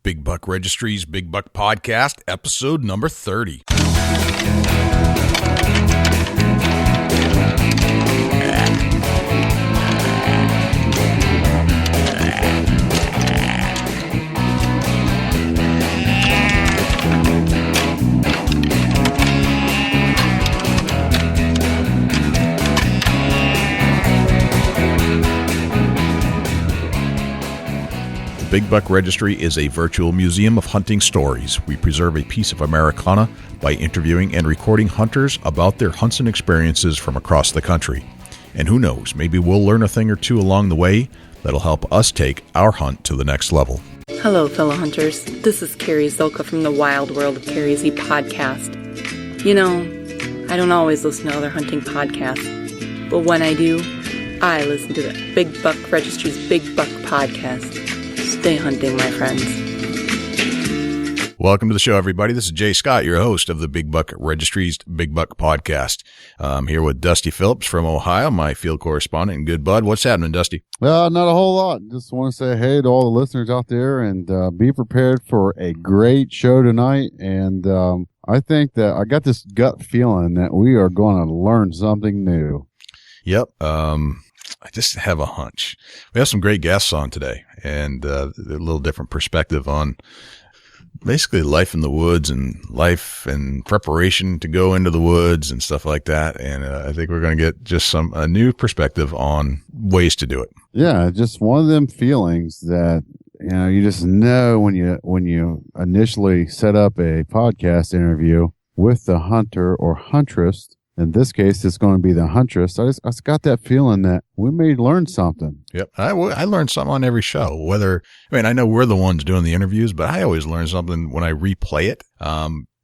Big Buck Registry's Big Buck Podcast, episode number 30. Big Buck Registry is a virtual museum of hunting stories. We preserve a piece of Americana by interviewing and recording hunters about their hunts and experiences from across the country. And who knows, maybe we'll learn a thing or two along the way that'll help us take our hunt to the next level. Hello, fellow hunters. This is Carrie Zilka from the Wild World of Carrie Z podcast. You know, I don't always listen to other hunting podcasts, but when I do, I listen to the Big Buck Registry's Big Buck Podcast. Stay hunting, my friends. Welcome to the show, everybody. This is Jay Scott, your host of the Big Buck Registry's Big Buck Podcast. I'm here with Dusty Phillips from Ohio, my field correspondent and good bud. What's happening, Dusty? Not a whole lot. Just want to say hey to all the listeners out there and be prepared for a great show tonight. And I think that I got this gut feeling that we are going to learn something new. Yep. I just have a hunch. We have some great guests on today and a little different perspective on basically life in the woods and life and preparation to go into the woods and stuff like that. And I think we're going to get just a new perspective on ways to do it. Yeah, just one of them feelings that, you know, you just know when you initially set up a podcast interview with the hunter or huntress. In this case, it's going to be the huntress. I just got that feeling that we may learn something. Yep. I learn something on every show. I know we're the ones doing the interviews, but I always learn something when I replay it,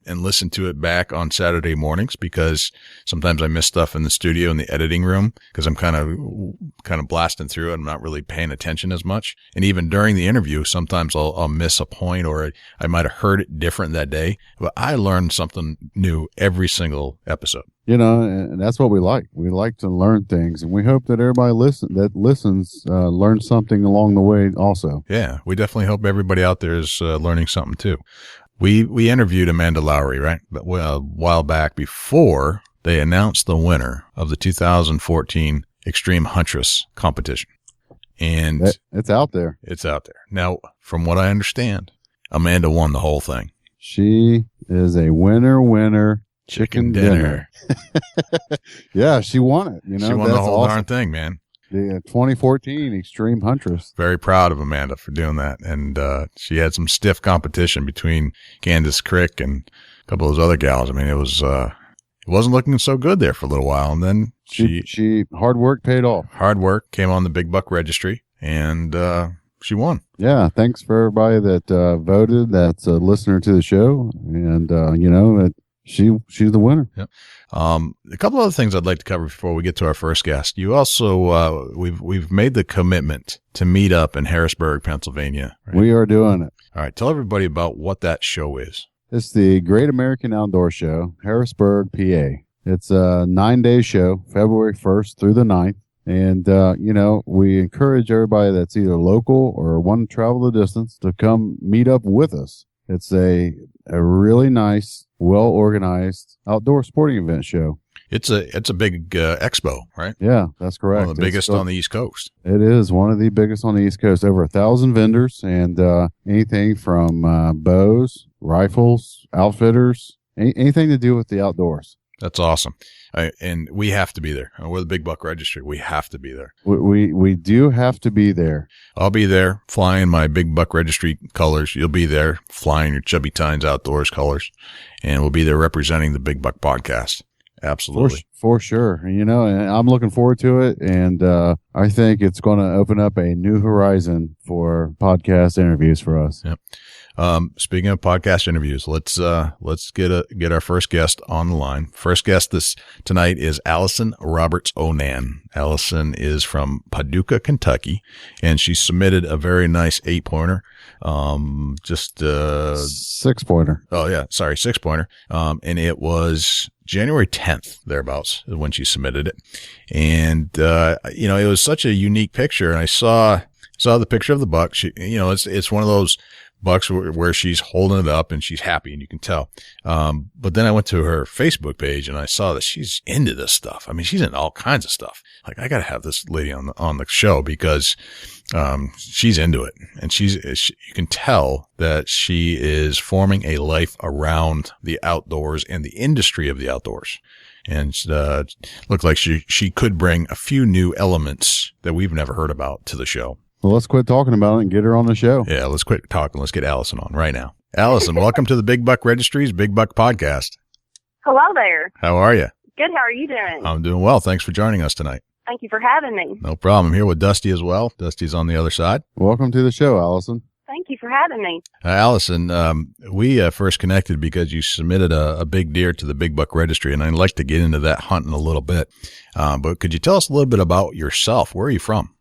and listen to it back on Saturday mornings, because sometimes I miss stuff in the studio in the editing room because I'm kind of blasting through it. I'm not really paying attention as much. And even during the interview, sometimes I'll miss a point or I might have heard it different that day, but I learn something new every single episode. You know, and that's what we like. We like to learn things, and we hope that everybody listens learns something along the way also. Yeah, we definitely hope everybody out there is learning something too. We interviewed Amanda Lowrey, right? But a while back before they announced the winner of the 2014 Extreme Huntress competition. And it's out there. It's out there. Now, from what I understand, Amanda won the whole thing. She is a winner. Chicken dinner. Yeah, she won it. You know, she won the whole darn thing, man. The 2014 Extreme Huntress. Very proud of Amanda for doing that. And she had some stiff competition between Candace Crick and a couple of those other gals. I mean, it wasn't looking so good there for a little while. And then she hard work paid off. Hard work came on the Big Buck Registry, and she won. Yeah, thanks for everybody that voted. That's a listener to the show, and she's the winner. Yep. A couple other things I'd like to cover before we get to our first guest. You also, we've made the commitment to meet up in Harrisburg, Pennsylvania. Right? We are doing it. All right. Tell everybody about what that show is. It's the Great American Outdoor Show, Harrisburg, PA. It's a 9-day show, February 1st through the 9th. And, we encourage everybody that's either local or want to travel the distance to come meet up with us. It's a really nice, well-organized outdoor sporting event show. It's a big expo, right? Yeah, that's correct. One of the biggest on the East Coast. It is one of the biggest on the East Coast. Over 1,000 vendors and anything from bows, rifles, outfitters, anything to do with the outdoors. That's awesome. And we have to be there. We're the Big Buck Registry. We have to be there. We do have to be there. I'll be there flying my Big Buck Registry colors. You'll be there flying your Chubby Tines Outdoors colors. And we'll be there representing the Big Buck Podcast. Absolutely. For sure. And I'm looking forward to it. And I think it's going to open up a new horizon for podcast interviews for us. Yep. Speaking of podcast interviews, let's get our first guest on the line. First guest tonight is Allison Roberts Onan. Allison is from Paducah, Kentucky, and she submitted a very nice 8-pointer. 6-pointer. Oh yeah. Sorry. 6-pointer. And it was January 10th, thereabouts, is when she submitted it. And, it was such a unique picture. And I saw the picture of the buck. She, it's one of those bucks where she's holding it up and she's happy and you can tell. But then I went to her Facebook page and I saw that she's into this stuff. I mean, she's into all kinds of stuff. Like, I got to have this lady on the show because, she's into it, and you can tell that she is forming a life around the outdoors and the industry of the outdoors. And looked like she could bring a few new elements that we've never heard about to the show. Well, let's quit talking about it and get her on the show. Yeah, let's quit talking. Let's get Allison on right now. Allison, welcome to the Big Buck Registry's Big Buck Podcast. Hello there. How are you? Good. How are you doing? I'm doing well. Thanks for joining us tonight. Thank you for having me. No problem. I'm here with Dusty as well. Dusty's on the other side. Welcome to the show, Allison. Thank you for having me. Allison, we first connected because you submitted a big deer to the Big Buck Registry, and I'd like to get into that hunt in a little bit. But could you tell us a little bit about yourself? Where are you from?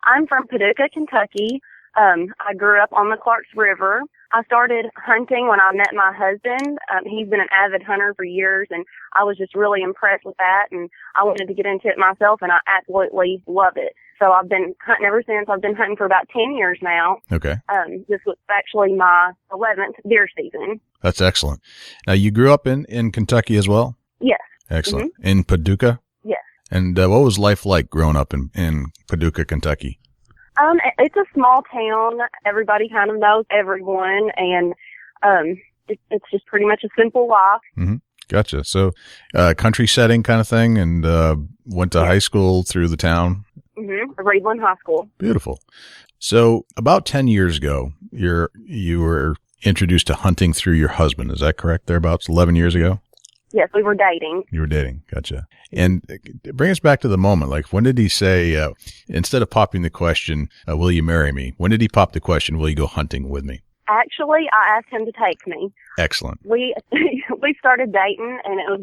I'm from Paducah, Kentucky. I grew up on the Clarks River. I started hunting when I met my husband. He's been an avid hunter for years, and I was just really impressed with that, and I wanted to get into it myself, and I absolutely love it. So I've been hunting ever since. I've been hunting for about 10 years now. Okay. This was actually my 11th deer season. That's excellent. Now, you grew up in Kentucky as well? Yes. Excellent. Mm-hmm. In Paducah? Yes. And what was life like growing up in Paducah, Kentucky? It's a small town. Everybody kind of knows everyone, and it's just pretty much a simple life. Mm-hmm. Gotcha. So, country setting kind of thing, and went to high school through the town? Mm-hmm. Reedland High School. Beautiful. So, about 10 years ago, you were introduced to hunting through your husband. Is that correct? Thereabouts 11 years ago? Yes, we were dating. You were dating. Gotcha. And bring us back to the moment. Like, when did he say, instead of popping the question, will you marry me? When did he pop the question, will you go hunting with me? Actually, I asked him to take me. Excellent. We started dating, and it was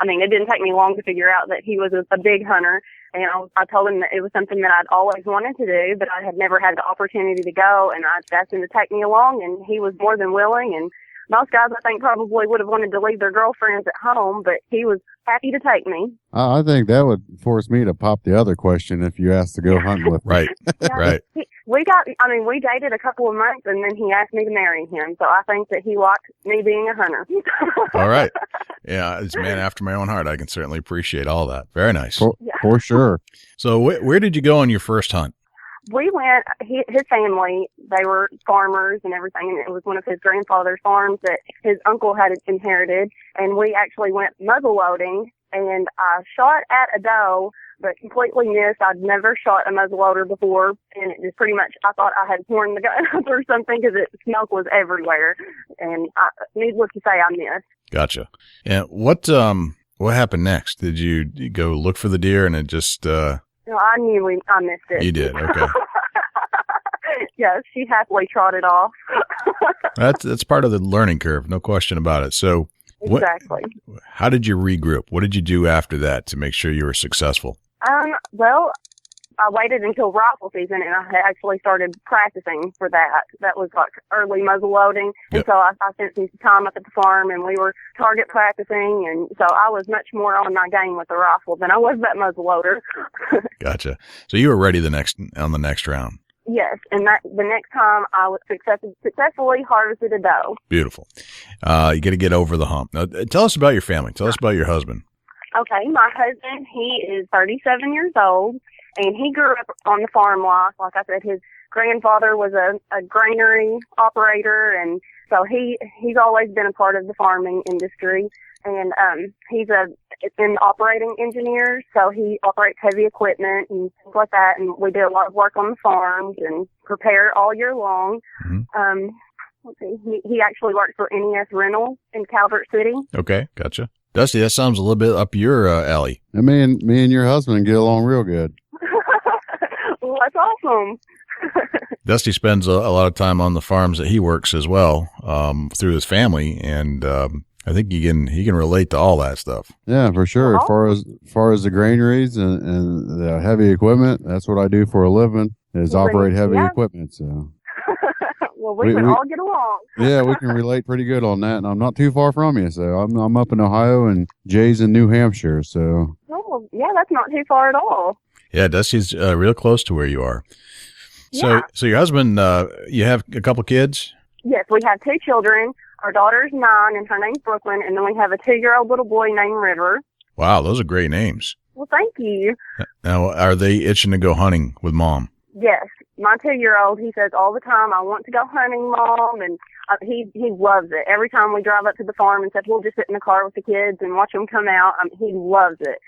it didn't take me long to figure out that he was a big hunter. And I told him that it was something that I'd always wanted to do, but I had never had the opportunity to go. And I asked him to take me along, and he was more than willing. And most guys, I think, probably would have wanted to leave their girlfriends at home, but he was happy to take me. I think that would force me to pop the other question if you asked to go hunting with me. Right. Yeah, right. We dated a couple of months, and then he asked me to marry him. So I think that he liked me being a hunter. All right. Yeah, it's a man after my own heart. I can certainly appreciate all that. Very nice. For sure. So where did you go on your first hunt? We went, his family, they were farmers and everything, and it was one of his grandfather's farms that his uncle had inherited, and we actually went muzzle loading, and I shot at a doe, but completely missed. I'd never shot a muzzleloader before, and it was pretty much, I thought I had torn the gun up or something because smoke was everywhere, and needless to say, I missed. Gotcha. And what happened next? Did you go look for the deer and it just... No, I knew I missed it. You did, okay. Yes, she happily trotted off. That's part of the learning curve, no question about it. So, exactly. How did you regroup? What did you do after that to make sure you were successful? Well, I waited until rifle season, and I had actually started practicing for that. That was like early muzzle loading, and Yep. so I spent some time up at the farm, and we were target practicing, and so I was much more on my game with the rifle than I was that muzzle loader. Gotcha. So you were ready on the next round. Yes, and the next time I was successfully harvested a doe. Beautiful. You got to get over the hump. Now, tell us about your family. Tell us about your husband. Okay, my husband, he is 37 years old, and he grew up on the farm life. Like I said, his grandfather was a granary operator, and so he's always been a part of the farming industry. And he's an operating engineer, so he operates heavy equipment and things like that. And we do a lot of work on the farms and prepare all year long. Mm-hmm. Let's see, he actually works for NES Rental in Calvert City. Okay, gotcha. Dusty, that sounds a little bit up your alley. I mean, me and your husband get along real good. Well, that's awesome. Dusty spends a lot of time on the farms that he works as well, through his family, and I think he can relate to all that stuff. Yeah, for sure. As far as the granaries and the heavy equipment, that's what I do for a living, is operate heavy equipment. So. Well, we can all get along. Yeah, we can relate pretty good on that, and I'm not too far from you. So I'm up in Ohio, and Jay's in New Hampshire. So. Oh, yeah, that's not too far at all. Yeah, Dusty's real close to where you are. Yeah. So your husband, you have a couple kids? Yes, we have 2 children. Our daughter's 9, and her name's Brooklyn, and then we have a 2-year-old little boy named River. Wow, those are great names. Well, thank you. Now, are they itching to go hunting with Mom? Yes. My 2-year-old, he says all the time, I want to go hunting, Mom, and he loves it. Every time we drive up to the farm and stuff, we'll just sit in the car with the kids and watch them come out. He loves it.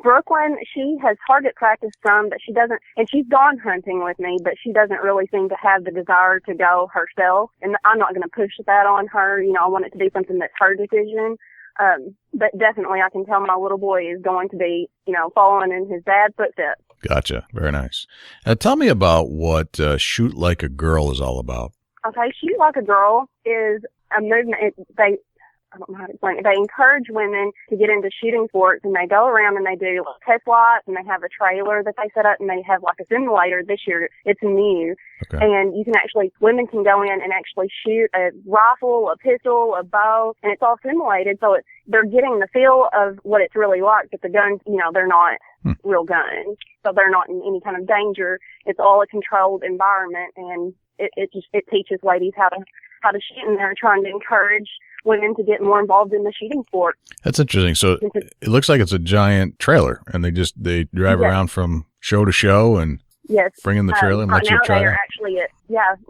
Brooklyn, she has target practiced some, but she doesn't, and she's gone hunting with me, but she doesn't really seem to have the desire to go herself, and I'm not going to push that on her. I want it to be something that's her decision. But definitely I can tell my little boy is going to be, following in his dad's footsteps. Gotcha. Very nice. Now tell me about what Shoot Like a Girl is all about. Okay, Shoot Like a Girl is a movement. I don't know how to explain it. They encourage women to get into shooting sports, and they go around and they do test lots, and they have a trailer that they set up, and they have like a simulator. This year it's new. Okay. And women can go in and actually shoot a rifle, a pistol, a bow, and it's all simulated. So they're getting the feel of what it's really like, but the guns, they're not real guns. So they're not in any kind of danger. It's all a controlled environment, and it teaches ladies how to shoot, and they're trying to encourage women to get more involved in the shooting sport. That's interesting. So it looks like it's a giant trailer, and they drive around from show to show and bring in the trailer and let you try it.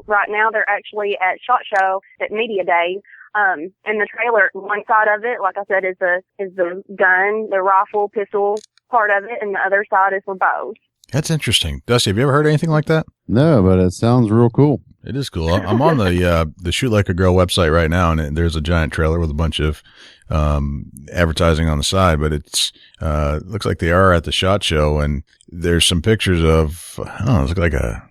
Right now they're actually at SHOT Show at Media Day. And the trailer, one side of it, like I said, is the gun, the rifle, pistol part of it, and the other side is for bows. That's interesting. Dusty, have you ever heard anything like that? No, but it sounds real cool. It is cool. I'm on the Shoot Like a Girl website right now, and there's a giant trailer with a bunch of advertising on the side, but it's looks like they are at the SHOT Show, and there's some pictures of, I don't know, it's like a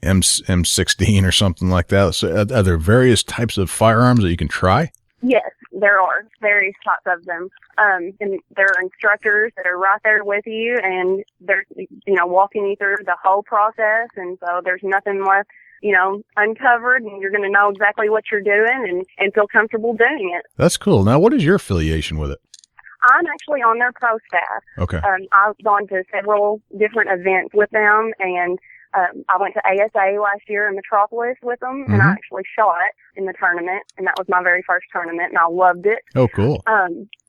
M16 or something like that. So are there various types of firearms that you can try? Yes, there are various types of them. And there are instructors that are right there with you, and they're, walking you through the whole process. And so there's nothing left, uncovered, and you're going to know exactly what you're doing and feel comfortable doing it. That's cool. Now, what is your affiliation with it? I'm actually on their pro staff. Okay. I've gone to several different events with them, and I went to ASA last year in Metropolis with them, and I actually shot in the tournament, and that was my very first tournament, and I loved it. Oh, cool.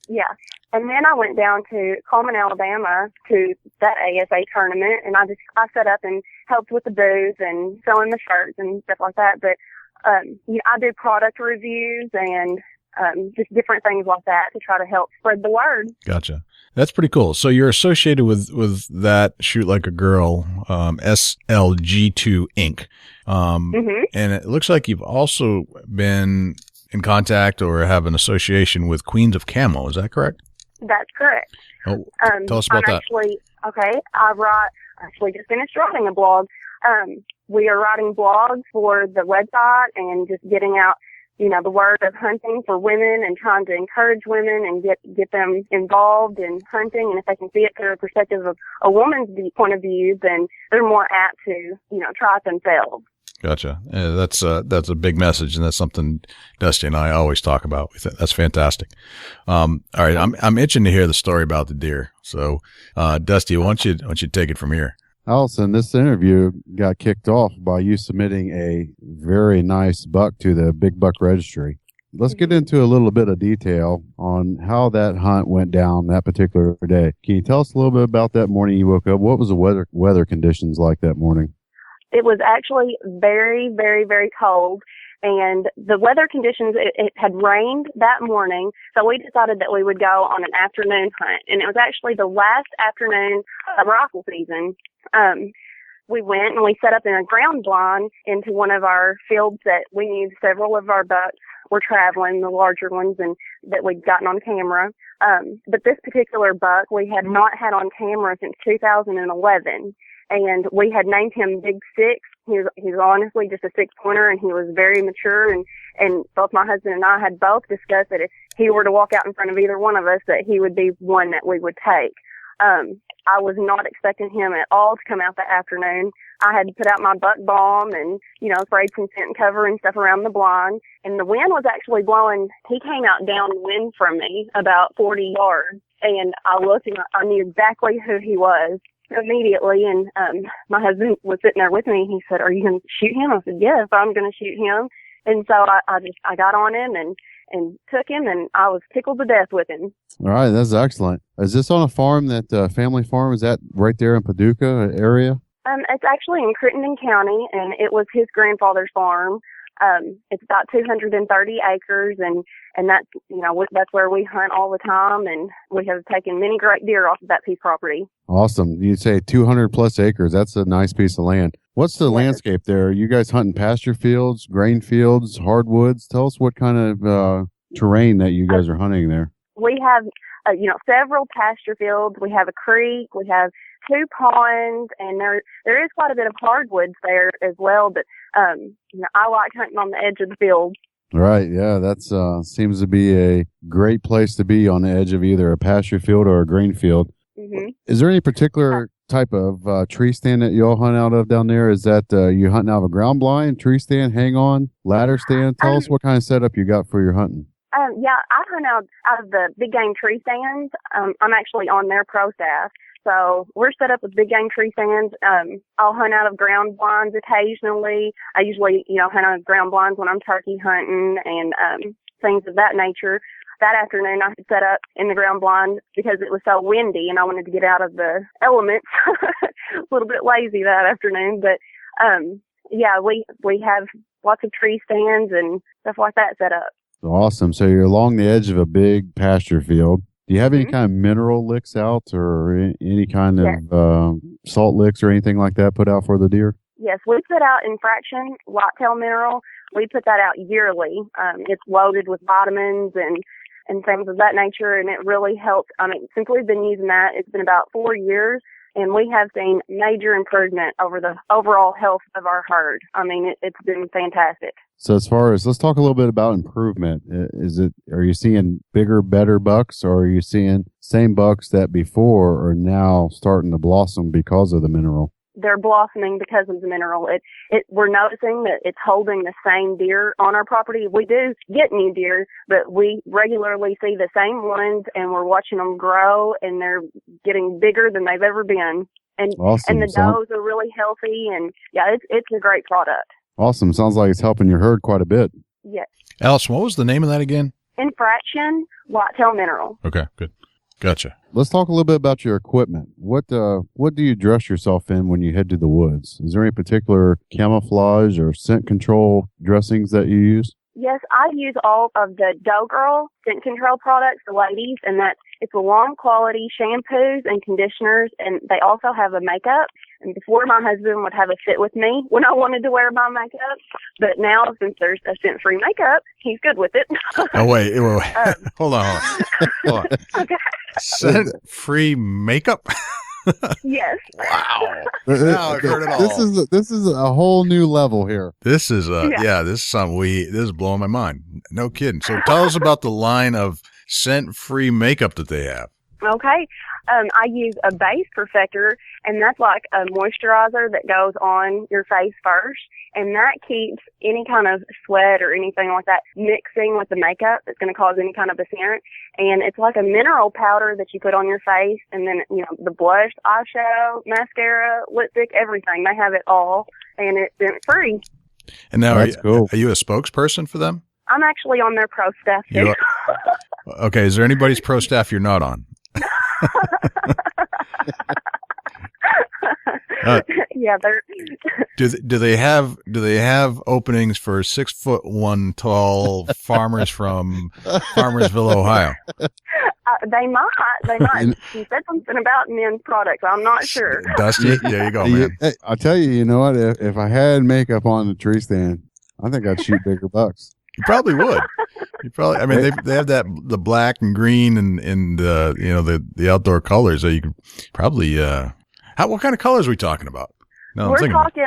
Yeah. And then I went down to Coleman, Alabama to that ASA tournament, and I set up and helped with the booth and selling the shirts and stuff like that. But I do product reviews and just different things like that to try to help spread the word. Gotcha. That's pretty cool. So you're associated with that Shoot Like a Girl, SLG2 Inc. And it looks like you've also been in contact or have an association with Queens of Camo. Is that correct? That's correct. Oh, tell us about that. I actually just finished writing a blog. We are writing blogs for the website and just getting out, the word of hunting for women and trying to encourage women and get them involved in hunting. And if they can see it through a perspective of a woman's point of view, then they're more apt to, try it themselves. Gotcha. That's a big message, and that's something Dusty and I always talk about. That's fantastic. All right, I'm itching to hear the story about the deer. So, Dusty, why don't you take it from here? Allison, this interview got kicked off by you submitting a very nice buck to the Big Buck Registry. Let's get into a little bit of detail on how that hunt went down that particular day. Can you tell us a little bit about that morning you woke up? What was the weather conditions like that morning? It was actually very, very, very cold, and the weather conditions, it had rained that morning, so we decided that we would go on an afternoon hunt, and it was actually the last afternoon of rifle season. We went and we set up in a ground blind into one of our fields that we knew several of our bucks were traveling, the larger ones, and that we'd gotten on camera. But this particular buck we had not had on camera since 2011. And we had named him Big Six. He's honestly just a 6-pointer, and he was very mature. And both my husband and I had both discussed that if he were to walk out in front of either one of us, that he would be one that we would take. I was not expecting him at all to come out that afternoon. I had to put out my buck bomb and, sprayed some scent cover and stuff around the blind. And the wind was actually blowing. He came out downwind from me about 40 yards. And I looked and I knew exactly who he was immediately, and my husband was sitting there with me. He said, "Are you going to shoot him?" I said, "Yes, I'm going to shoot him." And so I got on him and took him, and I was tickled to death with him. All right, that's excellent. Is this on a farm, that family farm? Is that right there in Paducah area? It's actually in Crittenden County, and it was his grandfather's farm. It's about 230 acres, and that's, that's where we hunt all the time, and we have taken many great deer off of that piece of property. Awesome. You say 200 plus acres. That's a nice piece of land. What's the landscape there? You guys hunting pasture fields, grain fields, hardwoods? Tell us what kind of terrain that you guys are hunting there. We have, several pasture fields. We have a creek. We have 2 ponds, and there is quite a bit of hardwoods there as well. But I like hunting on the edge of the field. Right. Yeah, that's seems to be a great place to be, on the edge of either a pasture field or a grain field. Mm-hmm. Is there any particular type of tree stand that you all hunt out of down there? Is that you hunting out of a ground blind, tree stand, hang on, ladder stand? Tell us what kind of setup you got for your hunting. Yeah, I hunt out of the big game tree stands. I'm actually on their pro staff. So we're set up with big game tree stands. I'll hunt out of ground blinds occasionally. I usually, hunt out of ground blinds when I'm turkey hunting and things of that nature. That afternoon, I had set up in the ground blind because it was so windy and I wanted to get out of the elements. A little bit lazy that afternoon, but we have lots of tree stands and stuff like that set up. Awesome. So you're along the edge of a big pasture field. Do you have any kind of mineral licks out, or any kind of salt licks or anything like that put out for the deer? Yes, we put out Infraction whitetail mineral. We put that out yearly. It's loaded with vitamins and things of that nature, and it really helps. Since we've been using that, it's been about 4 years, and we have seen major improvement over the overall health of our herd. It's been fantastic. So as far as, let's talk a little bit about improvement. Are you seeing bigger, better bucks, or are you seeing same bucks that before are now starting to blossom because of the mineral? They're blossoming because of the mineral. We're noticing that it's holding the same deer on our property. We do get new deer, but we regularly see the same ones, and we're watching them grow, and they're getting bigger than they've ever been. And awesome. And the does are really healthy, and it's a great product. Awesome. Sounds like it's helping your herd quite a bit. Yes. Allison, what was the name of that again? Infraction whitetail mineral. Okay, good. Gotcha. Let's talk a little bit about your equipment. What do you dress yourself in when you head to the woods? Is there any particular camouflage or scent control dressings that you use? Yes, I use all of the Deaux Girl scent control products for ladies, and it's a long quality shampoos and conditioners, and they also have a makeup. And before, my husband would have a fit with me when I wanted to wear my makeup, but now since there's a scent-free makeup, he's good with it. Oh wait. Hold on. Okay. Scent-free makeup? Yes. Wow. Now I've heard it all. This is a whole new level here. This is this is something this is blowing my mind. No kidding. So tell us about the line of scent-free makeup that they have. Okay. I use a base perfector, and that's like a moisturizer that goes on your face first, and that keeps any kind of sweat or anything like that mixing with the makeup that's going to cause any kind of a scent. And it's like a mineral powder that you put on your face, and then, the blush, eyeshadow, mascara, lipstick, everything. They have it all, and it's scent-free. And now, that's cool. Are you a spokesperson for them? I'm actually on their pro staff too. Okay, is there anybody's pro staff you're not on? Yeah, they're. Do they have openings for 6'1" tall farmers from Farmersville, Ohio? They might. She said something about men's products. I'm not sure. Dusty, there you go, man. Hey, I'll tell you. You know what? If I had makeup on the tree stand, I think I'd shoot bigger bucks. You probably would. They have the black and green and the outdoor colors. So you could probably what kind of colors are we talking about? No, we're talking.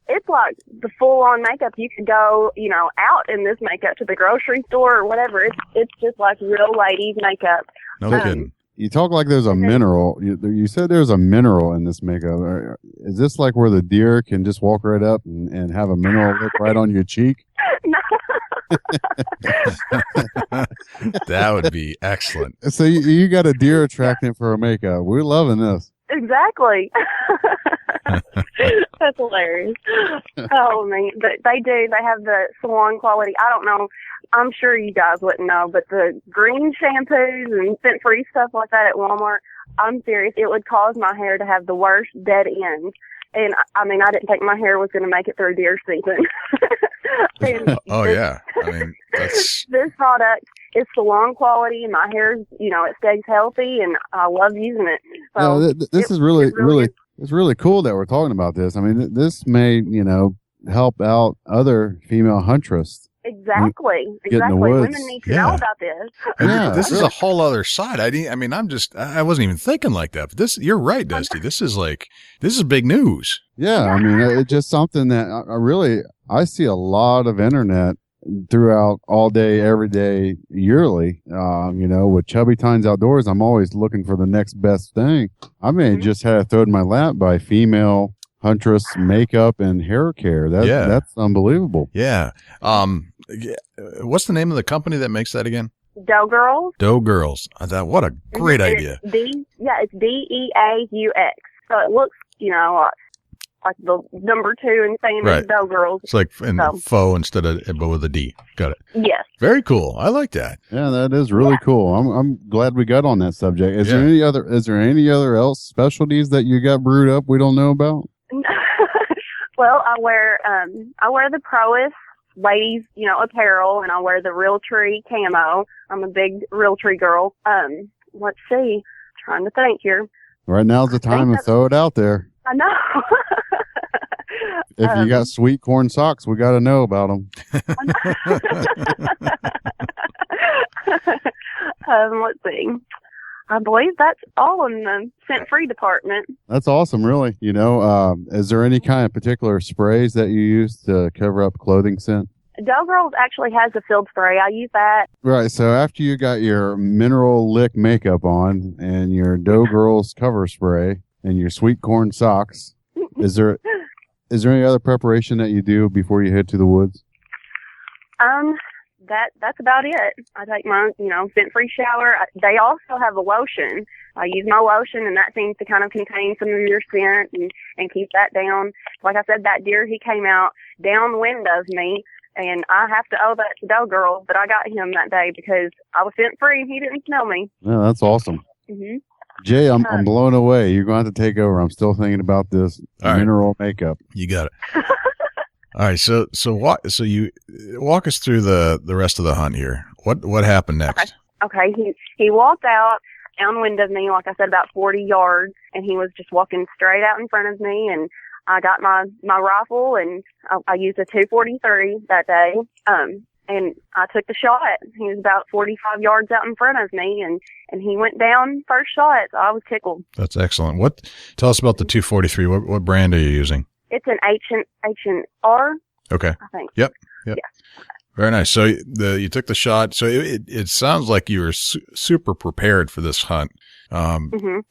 It's like the full on makeup. You could go, out in this makeup to the grocery store or whatever. It's just like real ladies makeup. No kidding. You talk like there's a mineral. You said there's a mineral in this makeup. Is this like where the deer can just walk right up and have a mineral lick right on your cheek? No. That would be excellent. So you got a deer attractant for a makeup. We're loving this. Exactly. That's hilarious. Oh man, but they have the salon quality. I don't know. I'm sure you guys wouldn't know, but the green shampoos and scent-free stuff like that at Walmart, I'm serious, it would cause my hair to have the worst dead ends. And I mean, I didn't think my hair was going to make it through deer season. Yeah. I mean, that's... This product is salon quality, and my hair, it stays healthy, and I love using it. So this is really it's really cool that we're talking about this. I mean, this may, help out other female huntress. Exactly. Women need to know about this. This is a whole other side. I wasn't even thinking like that. But you're right, Dusty. This is big news. Yeah. I mean, it's just something that I see a lot of internet throughout all day, every day, yearly. With Chubby Tines Outdoors, I'm always looking for the next best thing. I may just had it thrown in my lap by female huntress makeup and hair care. That's unbelievable. Yeah. What's the name of the company that makes that again? Deaux Girls. Deaux Girls. I thought, what a great idea. It's DEAUX. So it looks, like the number 2 in saying Deaux Girls. It's like faux instead of but with a D. Got it. Yes. Very cool. I like that. Yeah, that is really cool. I'm glad we got on that subject. Is there any other else specialties that you got brewed up we don't know about? Well, I wear the Prois ladies, apparel, and I wear the Realtree camo. I'm a big Realtree girl. Let's see. Trying to think here. Right now's the time to throw it out there. I know. If you got sweet corn socks, we got to know about them. Let's see. I believe that's all in the scent-free department. That's awesome, really. Is there any kind of particular sprays that you use to cover up clothing scent? Deaux Girls actually has a field spray. I use that. Right. So after you got your mineral lick makeup on and your Deaux Girls cover spray and your sweet corn socks, is there any other preparation that you do before you head to the woods? That's about it. I take my, scent-free shower. They also have a lotion. I use my lotion, and that seems to kind of contain some of your scent and keep that down. Like I said, that deer, he came out downwind of me, and I have to owe that to Deaux Girls, but I got him that day because I was scent-free. He didn't smell me. Yeah, that's awesome. Mm-hmm. Jay, I'm blown away. You're going to have to take over. I'm still thinking about this mineral makeup. You got it. All right, so you walk us through the rest of the hunt here. What happened next? Okay. He walked out downwind of me, like I said, about 40 yards, and he was just walking straight out in front of me. And I got my rifle, and I used a 243 that day. And I took the shot. He was about 45 yards out in front of me, and he went down first shot. So I was tickled. That's excellent. Tell us about the 243. What brand are you using? It's an H&R. Okay. I think. Yep. Yeah. Very nice. So you took the shot. So it sounds like you were super prepared for this hunt.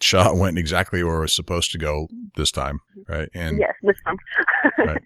Shot went exactly where it was supposed to go this time, right? And yes, this time. right.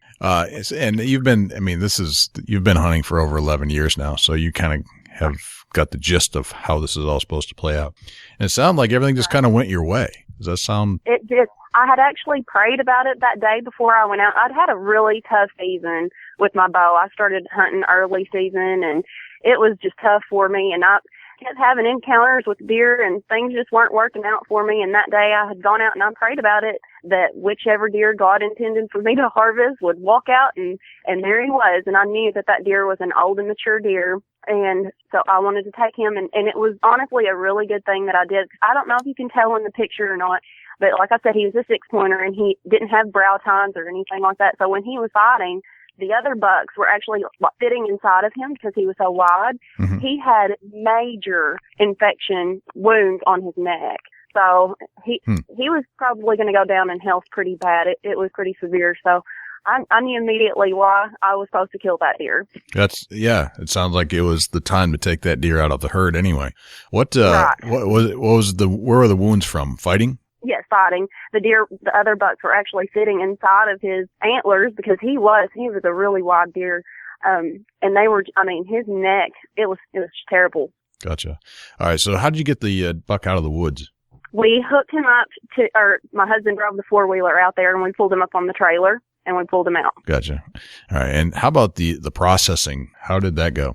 And you've been hunting for over 11 years now, so you kind of have got the gist of how this is all supposed to play out. And it sounded like everything just kind of went your way. Does that sound? It did. I had actually prayed about it that day before I went out. I'd had a really tough season with my bow. I started hunting early season, and it was just tough for me. And I kept having encounters with deer, and things just weren't working out for me. And that day I had gone out and I prayed about it, that whichever deer God intended for me to harvest would walk out, and there he was. And I knew that deer was an old and mature deer. And so I wanted to take him, and it was honestly a really good thing that I did. I don't know if you can tell in the picture or not, but like I said, he was a 6-pointer, and he didn't have brow tines or anything like that. So when he was fighting, the other bucks were actually fitting inside of him because he was so wide. Mm-hmm. He had major infection wounds on his neck. So he was probably going to go down in health pretty bad. It was pretty severe. So I knew immediately why I was supposed to kill that deer. It sounds like it was the time to take that deer out of the herd anyway. Where were the wounds from? Fighting? Yes, fighting. The other bucks were actually sitting inside of his antlers because he was a really wide deer. And they were, his neck, it was terrible. Gotcha. All right. So how did you get the buck out of the woods? We hooked him up or my husband drove the 4-wheeler out there and we pulled him up on the trailer and we pulled him out. Gotcha. All right. And how about the processing? How did that go?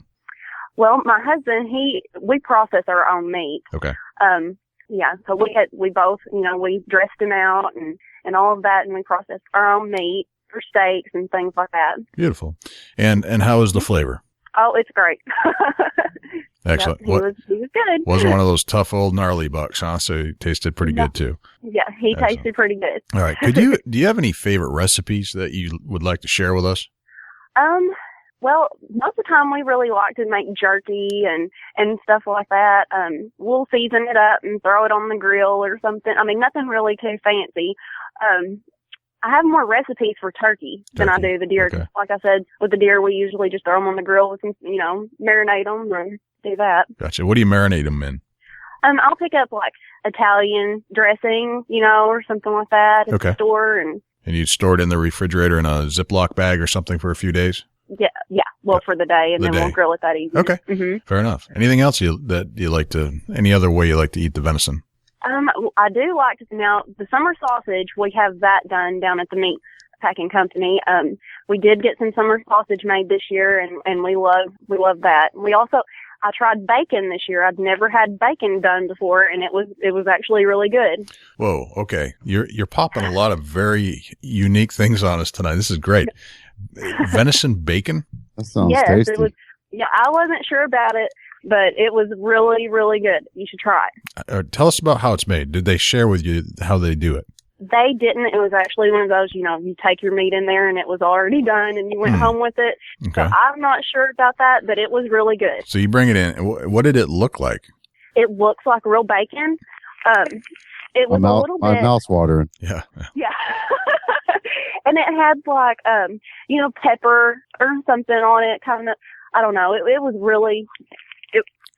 Well, my husband, we process our own meat. Okay. Yeah. So we both, we dressed him out and all of that, and we processed our own meat for steaks and things like that. Beautiful. And how is the flavor? Oh, it's great. Excellent. Yep, he was good. Wasn't one of those tough old gnarly bucks, huh? So he tasted pretty good too. Yeah, he Excellent. tasted pretty good. All right. Do you have any favorite recipes that you would like to share with us? Well, most of the time we really like to make jerky and stuff like that. We'll season it up and throw it on the grill or something. I mean, nothing really too fancy. I have more recipes for turkey than I do the deer. Okay. Like I said, with the deer, we usually just throw them on the grill with some, marinate them and do that. Gotcha. What do you marinate them in? I'll pick up like Italian dressing, or something like that at the store. And you store it in the refrigerator in a Ziploc bag or something for a few days? Yeah. Well, for the day, and then we'll grill it that evening. Okay. Mm-hmm. Fair enough. Anything else any other way you like to eat the venison? I do like to, now the summer sausage, we have that done down at the meat packing company. We did get some summer sausage made this year and we love that. I tried bacon this year. I'd never had bacon done before, and it was actually really good. Whoa. Okay. You're popping a lot of very unique things on us tonight. This is great. Venison bacon? That sounds tasty. It was, I wasn't sure about it, but it was really, really good. You should try it. Tell us about how it's made. Did they share with you how they do it? They didn't. It was actually one of those, you take your meat in there and it was already done and you went home with it. Okay. So I'm not sure about that, but it was really good. So you bring it in. What did it look like? It looks like real bacon. It was a little bit. My mouth's watering. Yeah. Yeah. And it had like, pepper or something on it, kind of. I don't know. It was really.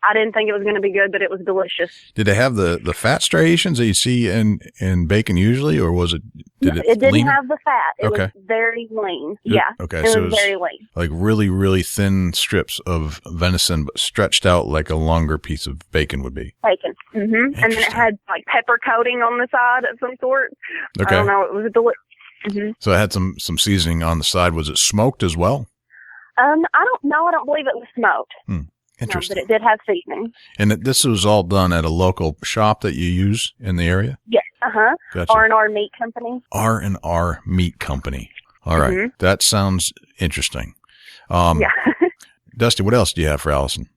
I didn't think it was going to be good, but it was delicious. Did they have the fat striations that you see in bacon usually, or was it? It didn't leaner? have the fat. It was very lean. Yeah. Okay. It So was very lean. Like really, really thin strips of venison, but stretched out like a longer piece of bacon would be. Bacon. Mm-hmm. And then it had like pepper coating on the side of some sort. Okay. I don't know. It was delicious. Mm-hmm. So it had some seasoning on the side. Was it smoked as well? I don't know. I don't believe it was smoked. Interesting. No, but it did have seasoning. And this was all done at a local shop that you use in the area? Yes. Uh-huh. Gotcha. R&R Meat Company. R&R Meat Company. All right. Mm-hmm. That sounds interesting. Yeah. Dusty, what else do you have for Allison?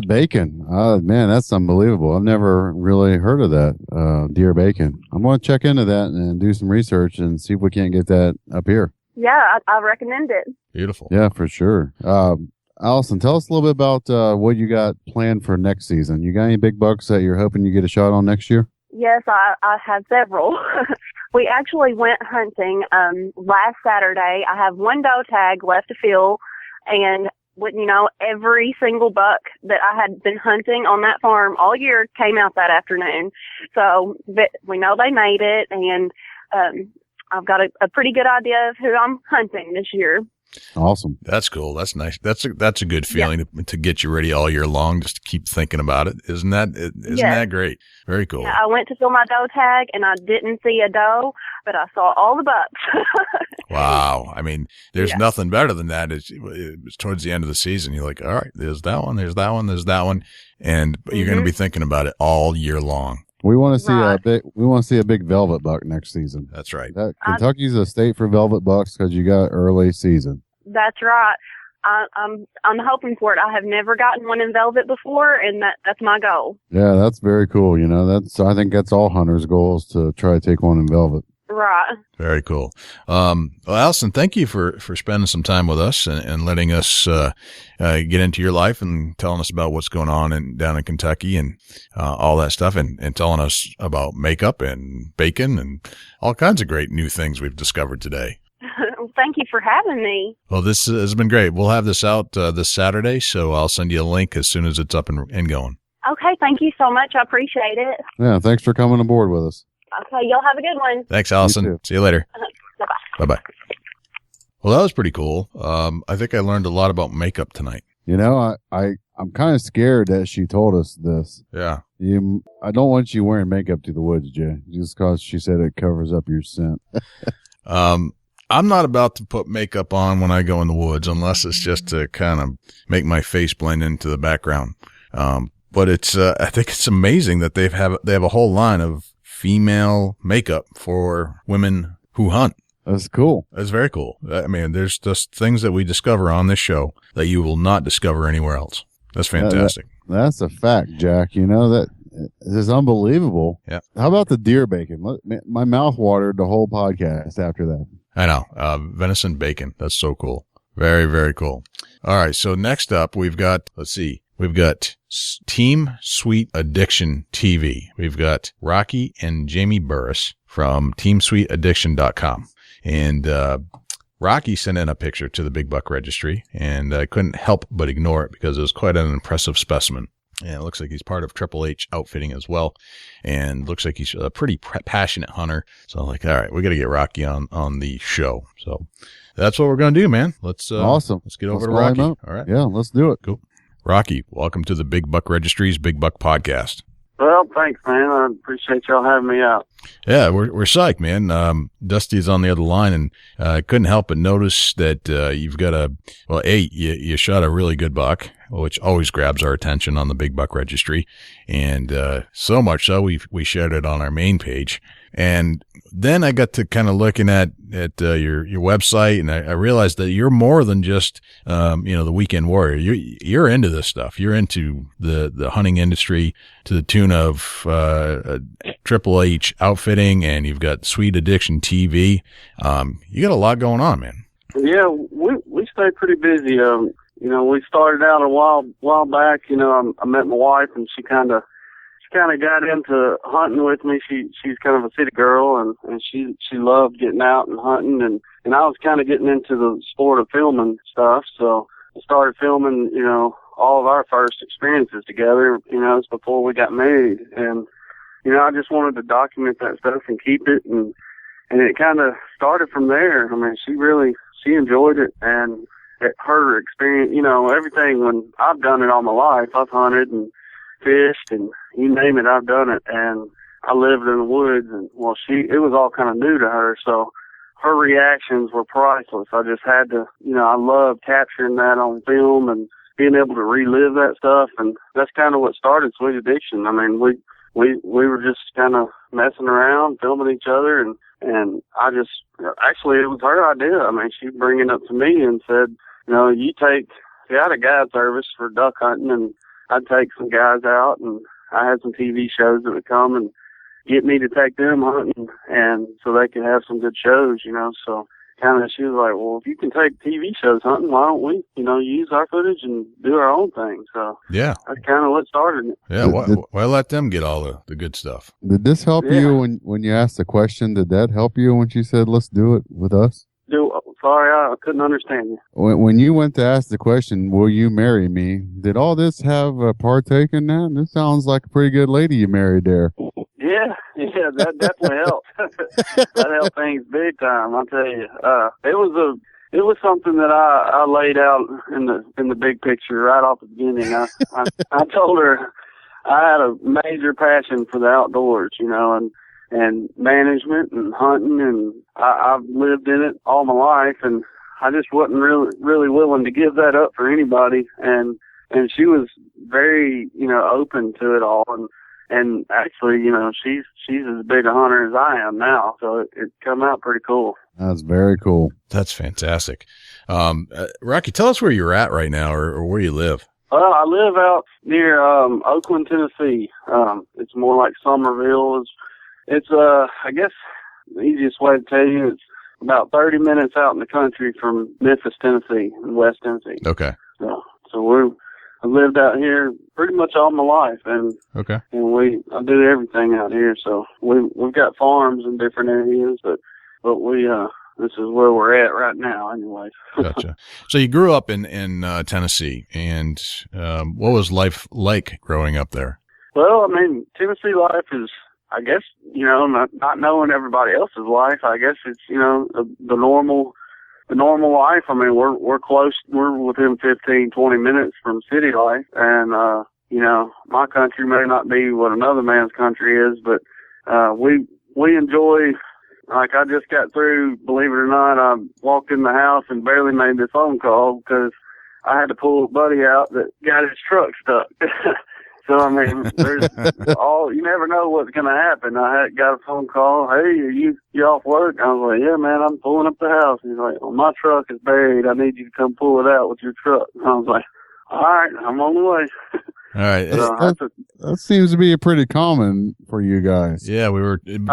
Bacon. Man, that's unbelievable. I've never really heard of that, deer bacon. I'm going to check into that and do some research and see if we can't get that up here. Yeah, I recommend it. Beautiful. Yeah, for sure. Allison, tell us a little bit about what you got planned for next season. You got any big bucks that you're hoping you get a shot on next year? Yes, I have several. We actually went hunting last Saturday. I have one doe tag left to fill, and every single buck that I had been hunting on that farm all year came out that afternoon. So we know they made it, and I've got a pretty good idea of who I'm hunting this year. Awesome. That's cool. That's nice. That's a good feeling to get you ready all year long, just to keep thinking about it. Isn't that great? Very cool. Yeah, I went to fill my doe tag and I didn't see a doe, but I saw all the bucks. Wow. I mean, there's nothing better than that. It's towards the end of the season. You're like, all right, there's that one, there's that one, there's that one. And you're going to be thinking about it all year long. We want to see a big velvet buck next season. That's right. Kentucky's a state for velvet bucks because you got early season. That's right. I'm hoping for it. I have never gotten one in velvet before, and that's my goal. Yeah, that's very cool. I think that's all hunters' goals to try to take one in velvet. Right. Very cool. Well, Allison, thank you for spending some time with us and letting us get into your life and telling us about what's going on down in Kentucky and all that stuff, and telling us about makeup and bacon and all kinds of great new things we've discovered today. Thank you for having me. Well, this has been great. We'll have this out this Saturday, so I'll send you a link as soon as it's up and going. Okay. Thank you so much. I appreciate it. Yeah. Thanks for coming aboard with us. Okay. Y'all have a good one. Thanks, Allison. See you later. Bye-bye. Bye-bye. Well, that was pretty cool. I think I learned a lot about makeup tonight. I I'm kind of scared that she told us this. Yeah. I don't want you wearing makeup to the woods, Jay, just because she said it covers up your scent. I'm not about to put makeup on when I go in the woods unless it's just to kind of make my face blend into the background. But it's, I think it's amazing that they have a whole line of female makeup for women who hunt. That's cool. That's very cool. I mean, there's just things that we discover on this show that you will not discover anywhere else. That's fantastic. That's a fact, Jack. You know, that is unbelievable. Yeah. How about the deer bacon? My mouth watered the whole podcast after that. I know. Venison bacon. That's so cool. Very, very cool. All right. So next up, we've got Team Sweet Addiction TV. We've got Rocky and Jaime Burrus from TeamSweetAddiction.com. And Rocky sent in a picture to the Big Buck Registry, and I couldn't help but ignore it because it was quite an impressive specimen. And it looks like he's part of HHH Outfitting as well. And looks like he's a pretty passionate hunter. So I'm like, all right, we got to get Rocky on the show. So that's what we're going to do, man. Awesome. Let's get over to Rocky. All right. Yeah, let's do it. Cool. Rocky, welcome to the Big Buck Registry's Big Buck Podcast. Well, thanks, man. I appreciate y'all having me out. Yeah, we're psyched, man. Dusty's on the other line, and I couldn't help but notice that you've got you shot a really good buck, which always grabs our attention on the Big Buck Registry, and so much so we shared it on our main page. And then I got to kind of looking at your website, and I realized that you're more than just the weekend warrior. You're into this stuff. You're into the hunting industry to the tune of HHH Outfitting, and you've got Sweet Addiction TV. You got a lot going on, man. Yeah, we stay pretty busy. We started out a while back. I met my wife, and she kind of got into hunting with me. She's kind of a city girl, and she loved getting out and hunting, and I was kind of getting into the sport of filming stuff. So I started filming, all of our first experiences together. It's before we got married, and I just wanted to document that stuff and keep it, and it kind of started from there. I mean, she enjoyed it, and her experience, everything. When I've done it all my life, I've hunted and fished and you name it, I've done it. And I lived in the woods, and it was all kind of new to her. So her reactions were priceless. I just had to, I love capturing that on film and being able to relive that stuff. And that's kind of what started Sweet Addiction. I mean, we were just kind of messing around, filming each other, and I just, actually it was her idea. I mean, she bring it up to me and said, I had a guide service for duck hunting, and I'd take some guys out, and I had some TV shows that would come and get me to take them hunting, and so they could have some good shows, so kind of, she was like, well, if you can take TV shows hunting, why don't we, use our footage and do our own thing? So yeah, that's kind of what started it. Yeah. Why let them get all the good stuff? Did this help you when you asked the question? Did that help you when she said, let's do it with us? Sorry, I couldn't understand you. When you went to ask the question, will you marry me? Did all this have a partake in that? This sounds like a pretty good lady you married there. Yeah, that definitely helped. That helped things big time, I'll tell you. It was something that I laid out in the big picture right off the beginning. I told her I had a major passion for the outdoors, and management and hunting, and I've lived in it all my life, and I just wasn't really willing to give that up for anybody. And she was very, open to it all, and actually, she's as big a hunter as I am now, so it come out pretty cool. That's very cool. That's fantastic. Rocky, tell us where you're at right now, or where you live. Well, I live out near Oakland, Tennessee. It's more like Somerville. It's I guess the easiest way to tell you, it's about 30 minutes out in the country from Memphis, Tennessee, in West Tennessee. Okay. So I lived out here pretty much all my life, and okay, and I do everything out here. So we've got farms in different areas, but we this is where we're at right now, anyway. Gotcha. So you grew up in Tennessee, and what was life like growing up there? Well, I mean, Tennessee life is, I guess, not knowing everybody else's life. I guess it's, the normal the normal life. I mean, we're close. We're within 15, 20 minutes from city life. And, you know, my country may not be what another man's country is, but, we enjoy, like I just got through, believe it or not, I walked in the house and barely made this phone call because I had to pull a buddy out that got his truck stuck. So, I mean, there's you never know what's going to happen. I had got a phone call. Hey, are you off work? I was like, yeah, man, I'm pulling up the house. He's like, well, my truck is buried. I need you to come pull it out with your truck. And I was like, all right, I'm on the way. All right. So that seems to be pretty common for you guys. Yeah,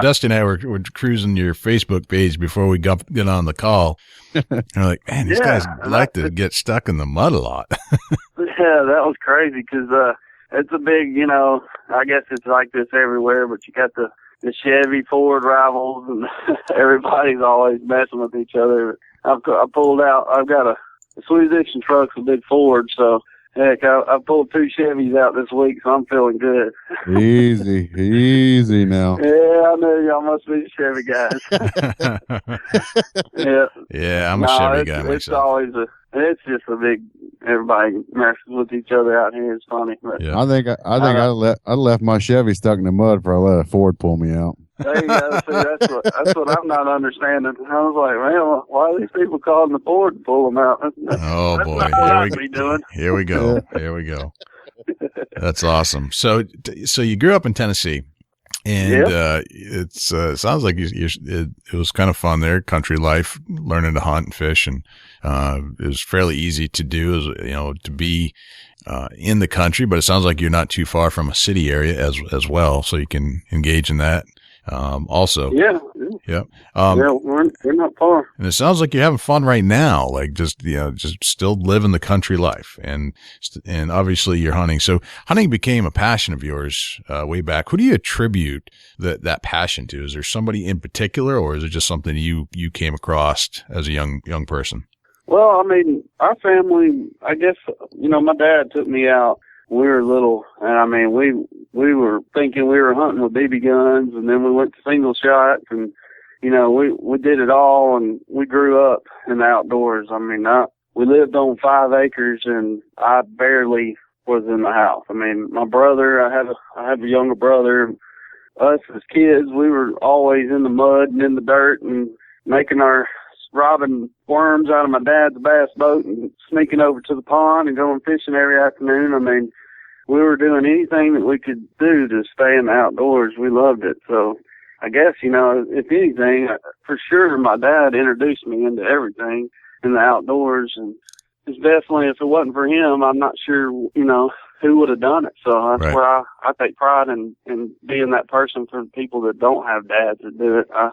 Dusty and I were cruising your Facebook page before we get on the call. And we're like, man, these guys like to get stuck in the mud a lot. Yeah, that was crazy because it's a big, you know, I guess it's like this everywhere, but you got the Chevy Ford rivals and everybody's always messing with each other. I pulled out, I've got a Sweet Addiction truck's a big Ford, so heck, I pulled 2 Chevys out this week, so I'm feeling good. Easy now. Yeah, I know y'all must be Chevy guys. Yeah, I'm a Chevy guy myself. It's just a big, everybody messes with each other out here. It's funny. But, yeah. I left my Chevy stuck in the mud before I let a Ford pull me out. There you go. See, that's what I'm not understanding. I was like, man, why are these people calling the Ford to pull them out? Oh boy, here we go. Here we go. That's awesome. So you grew up in Tennessee, and it sounds like it was kind of fun there, country life, learning to hunt and fish, and it was fairly easy to do, to be in the country. But it sounds like you're not too far from a city area as well, so you can engage in that. Also. Yeah. We're not far. And it sounds like you're having fun right now, like just still living the country life, and obviously you're hunting. So hunting became a passion of yours, way back. Who do you attribute that passion to? Is there somebody in particular, or is it just something you came across as a young person? Well, I mean, our family, I guess, my dad took me out when we were little, and I mean, we were thinking we were hunting with BB guns, and then we went to single shots, and we did it all, and we grew up in the outdoors. I mean, we lived on 5 acres, and I barely was in the house. I mean, my brother, I have a younger brother. Us as kids, we were always in the mud and in the dirt and robbing worms out of my dad's bass boat and sneaking over to the pond and going fishing every afternoon. I mean, we were doing anything that we could do to stay in the outdoors. We loved it. So I guess, if anything, for sure my dad introduced me into everything in the outdoors. And it's definitely, if it wasn't for him, I'm not sure, who would have done it. So that's where I take pride in being that person for people that don't have dads that do it. I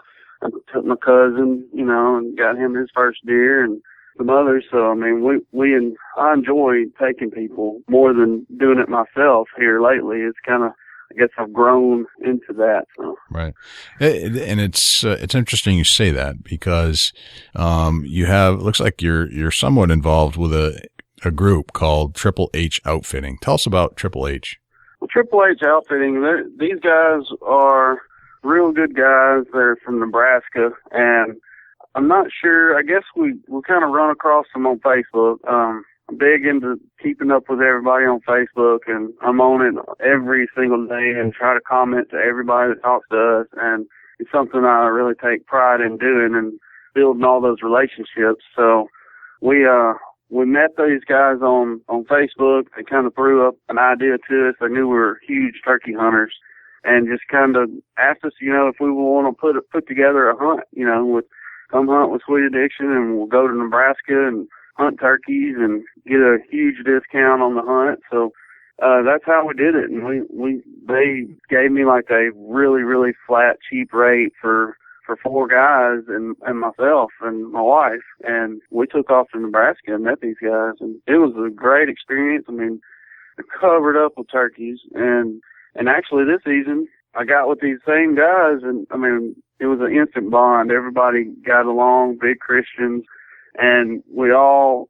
took my cousin, and got him his first deer and some others. So, I mean, I enjoy taking people more than doing it myself here lately. It's kind of, I guess I've grown into that. So. Right. And it's interesting you say that because, it looks like you're somewhat involved with a group called HHH Outfitting. Tell us about HHH. Well, HHH Outfitting, these guys are real good guys. They're from Nebraska, and I'm not sure. I guess we kind of run across them on Facebook. I'm big into keeping up with everybody on Facebook, and I'm on it every single day and try to comment to everybody that talks to us. And it's something I really take pride in doing and building all those relationships. So we met these guys on Facebook. They kind of threw up an idea to us. They knew we were huge turkey hunters, and just kind of asked us, if we want to put together a hunt, come hunt with Sweet Addiction, and we'll go to Nebraska and hunt turkeys and get a huge discount on the hunt. So that's how we did it. And they gave me like a really, really flat, cheap rate for 4 guys and myself and my wife. And we took off to Nebraska and met these guys, and it was a great experience. I mean, covered up with turkeys, and actually this season I got with these same guys, and I mean, it was an instant bond. Everybody got along, big Christians, and we all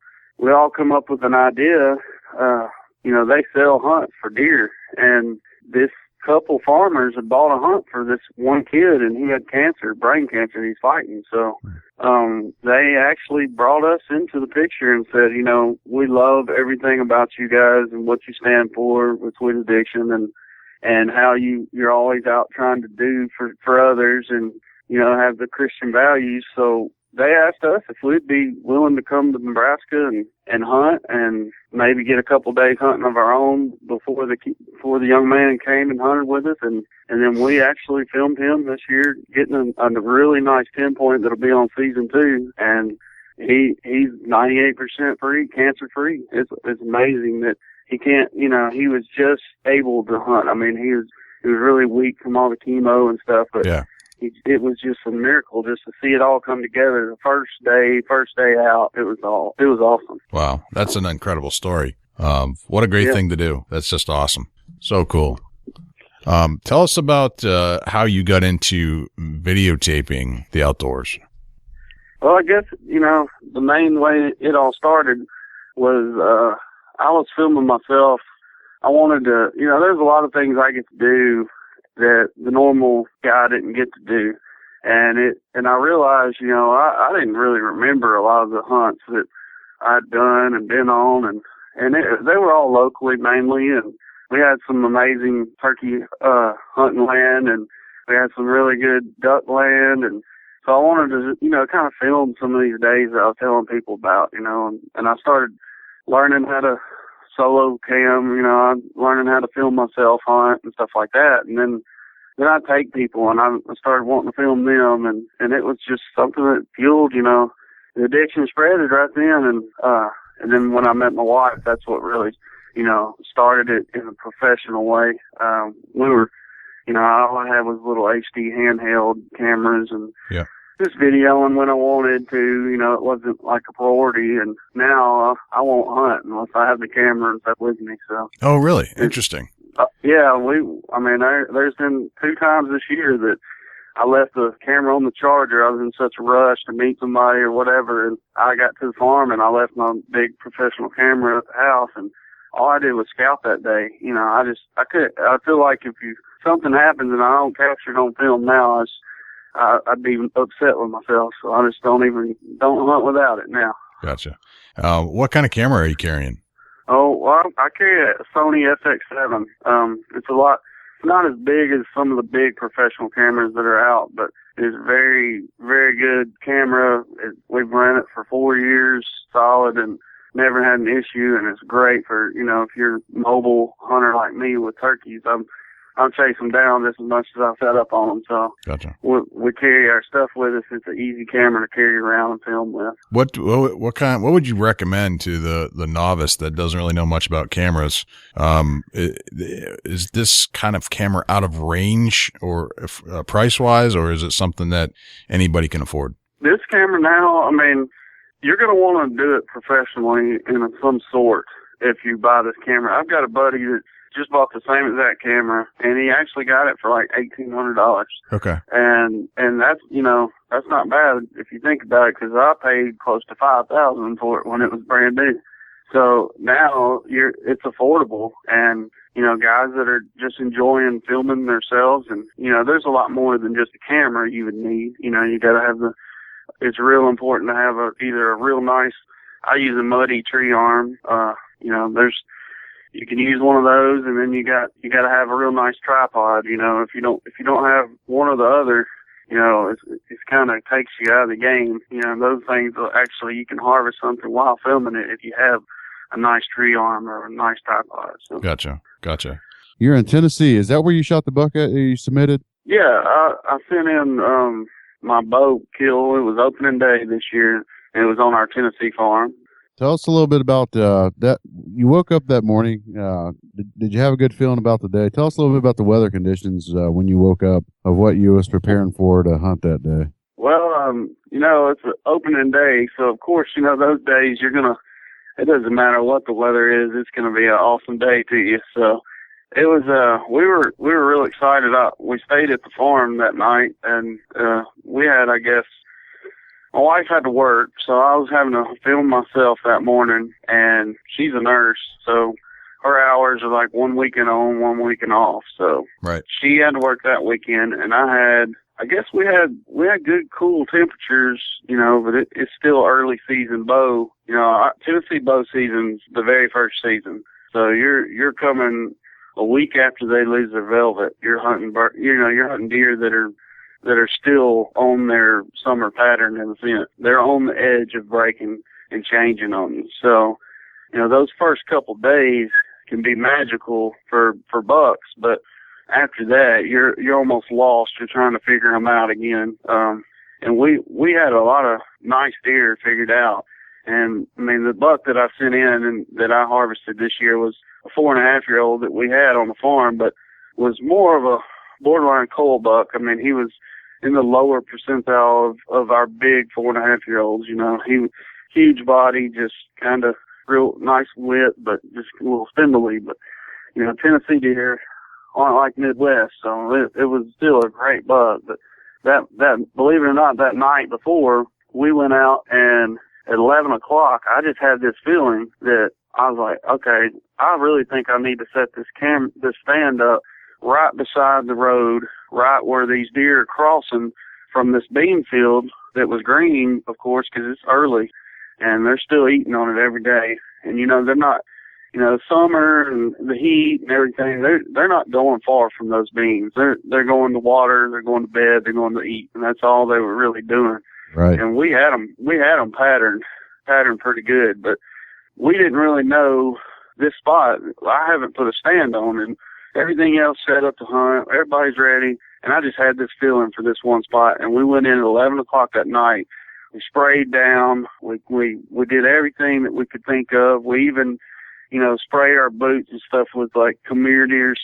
come up with an idea. They sell hunts for deer, and this couple farmers had bought a hunt for this one kid, and he had cancer, brain cancer. He's fighting. So they actually brought us into the picture and said, you know, we love everything about you guys and what you stand for with Sweet Addiction, and how you're always out trying to do for others, and, you know, have the Christian values. So they asked us if we'd be willing to come to Nebraska and hunt, and maybe get a couple days hunting of our own before the young man came and hunted with us, and then we actually filmed him this year, getting a really nice 10-point that'll be on season 2, and he's 98% free, cancer free. It's amazing that he can't, you know, he was just able to hunt. I mean, he was really weak from all the chemo and stuff, but yeah. It was just a miracle just to see it all come together. The first day out, it was awesome. Wow. That's an incredible story. What a great thing to do. That's just awesome. So cool. Tell us about, how you got into videotaping the outdoors. Well, I guess, you know, the main way it all started was, I was filming myself. I wanted to, you know, there's a lot of things I get to do that the normal guy didn't get to do. And I realized, you know, I didn't really remember a lot of the hunts that I'd done and been on, and they were all locally mainly, and we had some amazing turkey hunting land, and we had some really good duck land, and so I wanted to, you know, kind of film some of these days that I was telling people about, you know, and I started learning how to solo cam, you know, I'm learning how to film myself hunt and stuff like that. And then I'd take people, and I started wanting to film them, and it was just something that fueled, you know, the addiction spreaded right then. And then when I met my wife, that's what really, you know, started it in a professional way. We were, you know, all I had was little HD handheld cameras, and just videoing when I wanted to, you know, it wasn't like a priority. And now I won't hunt unless I have the camera and stuff with me. So. Oh, really? Interesting. Yeah, there's been 2 times this year that I left the camera on the charger. I was in such a rush to meet somebody or whatever, and I got to the farm and I left my big professional camera at the house, and all I did was scout that day. You know, I feel like if something happens and I don't capture it on film now, I'd be upset with myself, so I just don't hunt without it now. Gotcha. What kind of camera are you carrying? Oh, well, I carry a Sony FX7. It's not as big as some of the big professional cameras that are out, but it's very, very good camera. We've run it for 4 years solid and never had an issue, and it's great for, you know, if you're a mobile hunter like me with turkeys. I'll chase them down just as much as I set up on them. So gotcha. We carry our stuff with us. It's an easy camera to carry around and film with. What would you recommend to the novice that doesn't really know much about cameras? Is this kind of camera out of range or price wise, or is it something that anybody can afford? This camera now, I mean, you're going to want to do it professionally in some sort if you buy this camera. I've got a buddy that just bought the same exact camera, and he actually got it for like $1,800. Okay. And that's, you know, that's not bad if you think about it, because I paid close to $5,000 for it when it was brand new. So now it's affordable, and, you know, guys that are just enjoying filming themselves, and, you know, there's a lot more than just a camera you would need. You know, you got to have it's real important to have either a real nice, I use a muddy tree arm, you know, you can use one of those, and then you got to have a real nice tripod. You know, if you don't have one or the other, you know, it's kind of takes you out of the game. You know, those things actually, you can harvest something while filming it if you have a nice tree arm or a nice tripod. So. Gotcha. You're in Tennessee. Is that where you shot the buck at you submitted? Yeah, I sent in my bow kill. It was opening day this year, and it was on our Tennessee farm. Tell us a little bit about that. You woke up that morning. Did you have a good feeling about the day? Tell us a little bit about the weather conditions when you woke up, of what you was preparing for to hunt that day. Well, you know, it's an opening day, so of course, you know, those days it doesn't matter what the weather is, it's going to be an awesome day to you. So it was, we were real excited. We stayed at the farm that night, and we had, I guess, my wife had to work, so I was having to film myself that morning, and she's a nurse, so her hours are like 1 weekend on, 1 weekend off. So Right. she had to work that weekend, and I guess we had good cool temperatures, you know, but it's still early season bow. You know, Tennessee bow season's the very first season. So you're coming a week after they lose their velvet. You're hunting deer that are still on their summer pattern and scent. They're on the edge of breaking and changing on you. So, you know, those first couple days can be magical for bucks, but after that, you're almost lost. You're trying to figure them out again. And we had a lot of nice deer figured out. And I mean, the buck that I sent in and that I harvested this year was a 4.5-year-old that we had on the farm, but was more of a borderline coal buck. I mean, he was in the lower percentile of our big 4.5-year-olds. You know, he huge body, just kind of real nice width, but just a little spindly. But you know, Tennessee deer aren't like Midwest, so it was still a great buck. But that believe it or not, that night before we went out, and at 11 o'clock, I just had this feeling that I was like, okay, I really think I need to set this stand up right beside the road, right where these deer are crossing from this bean field that was green, of course, because it's early, and they're still eating on it every day. And, you know, they're not, you know, summer and the heat and everything, they're not going far from those beans. They're going to water, they're going to bed, they're going to eat, and that's all they were really doing. Right. And we had them patterned pretty good, but we didn't really know this spot. I haven't put a stand on, and everything else set up to hunt. Everybody's ready, and I just had this feeling for this one spot. And we went in at 11 o'clock that night. We sprayed down. We did everything that we could think of. We even, you know, sprayed our boots and stuff with like Khmer deer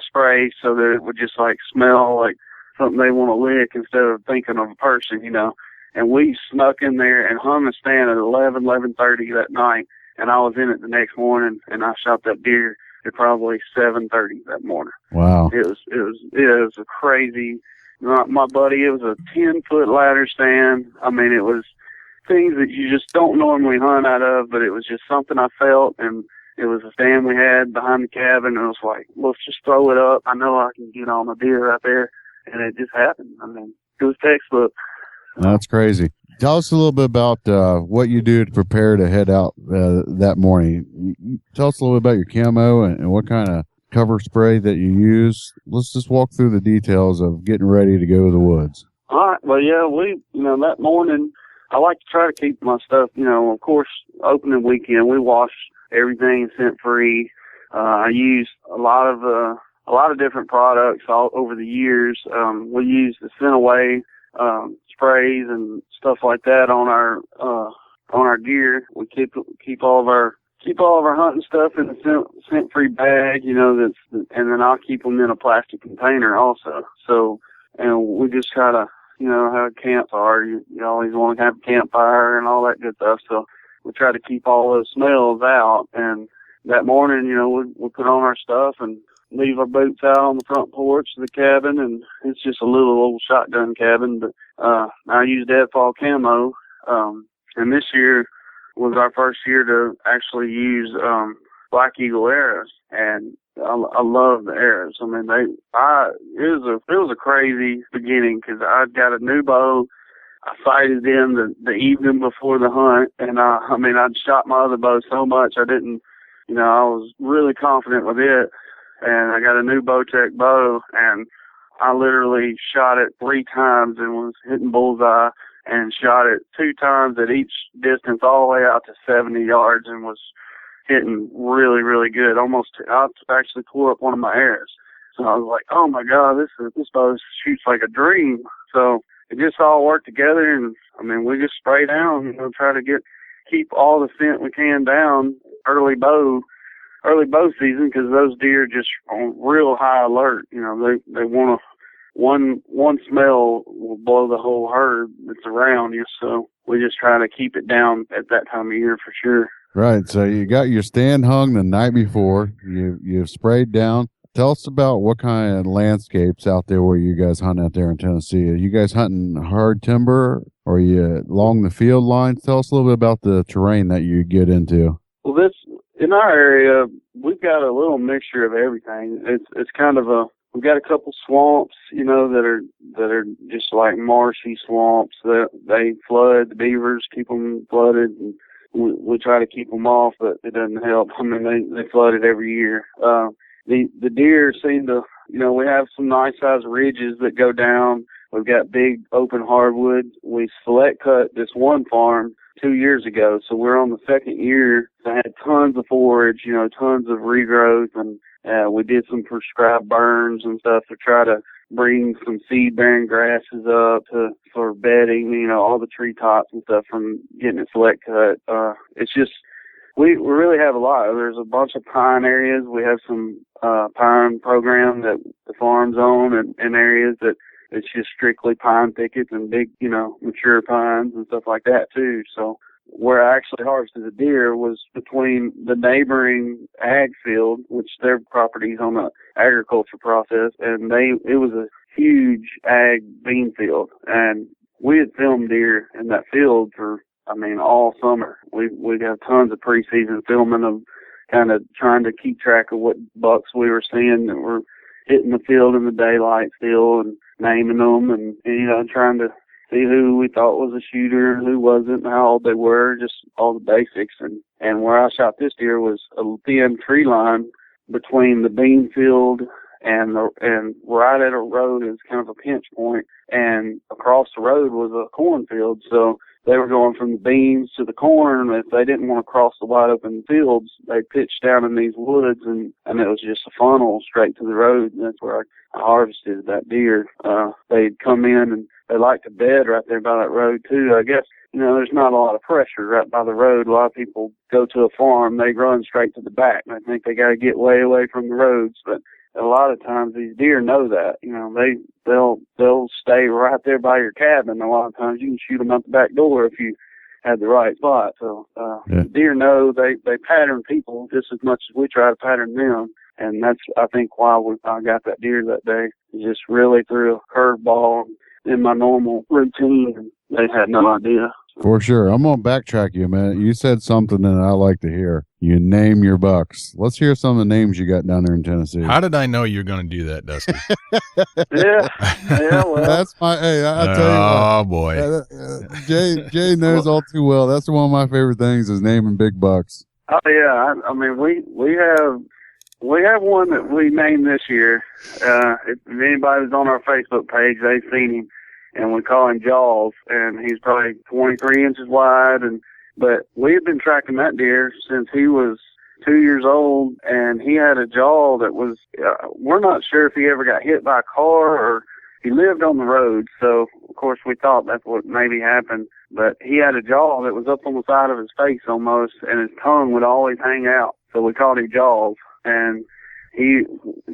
spray, so that it would just like smell like something they want to lick instead of thinking of a person, you know. And we snuck in there and hung a stand at 11:30 that night, and I was in it the next morning, and I shot that deer at probably 7:30 that morning. Wow. It was a crazy. My buddy, it was a 10-foot ladder stand. I mean, it was things that you just don't normally hunt out of, but it was just something I felt, and it was a stand we had behind the cabin, and it was like, let's just throw it up. I know I can get on a deer right there, and it just happened. I mean, it was textbook. That's crazy. Tell us a little bit about what you do to prepare to head out that morning. Tell us a little bit about your camo and what kind of cover spray that you use. Let's just walk through the details of getting ready to go to the woods. All right. Well, yeah, that morning, I like to try to keep my stuff, of course, opening weekend, we wash everything scent-free. I use a lot of different products all over the years. We use the Scent Away sprays and stuff like that on our gear. We keep all of our hunting stuff in a scent-free bag, and then I'll keep them in a plastic container also. So, and we just try to, have a campfire. You always want to have a campfire and all that good stuff. So we try to keep all those smells out. And that morning, we put on our stuff and leave our boots out on the front porch of the cabin. And it's just a little old shotgun cabin, but I use deadfall camo. And this year was our first year to actually use Black Eagle arrows, and I love the arrows. I mean, it was a crazy beginning because I got a new bow. I sighted in the evening before the hunt, and I'd shot my other bow so much I didn't, I was really confident with it, and I got a new Bowtech bow, and I literally shot it 3 times and was hitting bullseye, and shot it 2 times at each distance all the way out to 70 yards and was hitting really, really good. I actually tore up one of my arrows. So I was like, oh my God, this bow shoots like a dream. So it just all worked together, and we just spray down, try to keep all the scent we can down early bow season, because those deer just on real high alert. They want to, one smell will blow the whole herd that's around you. So we just try to keep it down at that time of year for sure. Right. So you got your stand hung the night before. You've sprayed down. Tell us about what kind of landscapes out there where you guys hunt out there in Tennessee. Are you guys hunting hard timber, or are you along the field lines? Tell us a little bit about the terrain that you get into. Well, in our area, we've got a little mixture of everything. It's kind of we've got a couple swamps, you know, that are just like marshy swamps that they flood. The beavers keep them flooded, and we try to keep them off, but it doesn't help. I mean, they flood it every year. The deer seem to, you know, we have some nice sized ridges that go down. We've got big open hardwood. We select cut this one farm 2 years ago, so we're on the second year. I had tons of forage, you know, tons of regrowth, and we did some prescribed burns and stuff to try to bring some seed-bearing grasses up for bedding, you know, all the treetops and stuff from getting it select cut. It's just, we really have a lot. There's a bunch of pine areas. We have some pine program that the farms own, and areas that it's just strictly pine thickets and big, you know, mature pines and stuff like that too. So where I actually harvested the deer was between the neighboring ag field, which their property's on the agriculture process, and it was a huge ag bean field, and we had filmed deer in that field for, I mean, all summer. We'd have tons of preseason filming them, kind of trying to keep track of what bucks we were seeing that were hitting the field in the daylight still, and naming them, and you know, trying to see who we thought was a shooter and who wasn't, and how old they were, just all the basics. And where I shot this deer was a thin tree line between the bean field and right at a road is kind of a pinch point, and across the road was a cornfield. So they were going from the beans to the corn. If they didn't want to cross the wide open fields, they pitched down in these woods, and it was just a funnel straight to the road. And that's where I harvested that deer. They'd come in, and they like to bed right there by that road too. I guess, you know, there's not a lot of pressure right by the road. A lot of people go to a farm, they run straight to the back, and I think they got to get way away from the roads. But a lot of times these deer know that, you know, they'll stay right there by your cabin. A lot of times you can shoot them out the back door if you had the right spot. So deer know they pattern people just as much as we try to pattern them. And that's, I think, why I got that deer that day. Just really threw a curveball in my normal routine, and they had no idea. For sure. I'm going to backtrack you a minute. You said something that I like to hear. You name your bucks. Let's hear some of the names you got down there in Tennessee. How did I know you're going to do that, Dusty? Yeah, well. That's I'll tell you what. Oh, boy. Jay knows all too well. That's one of my favorite things is naming big bucks. Oh, yeah. I mean, we have one that we named this year. If anybody's on our Facebook page, they've seen him. And we call him Jaws, and he's probably 23 inches wide. But we had been tracking that deer since he was 2 years old, and he had a jaw that was, we're not sure if he ever got hit by a car or he lived on the road. So, of course, we thought that's what maybe happened. But he had a jaw that was up on the side of his face almost, and his tongue would always hang out. So we called him Jaws. And he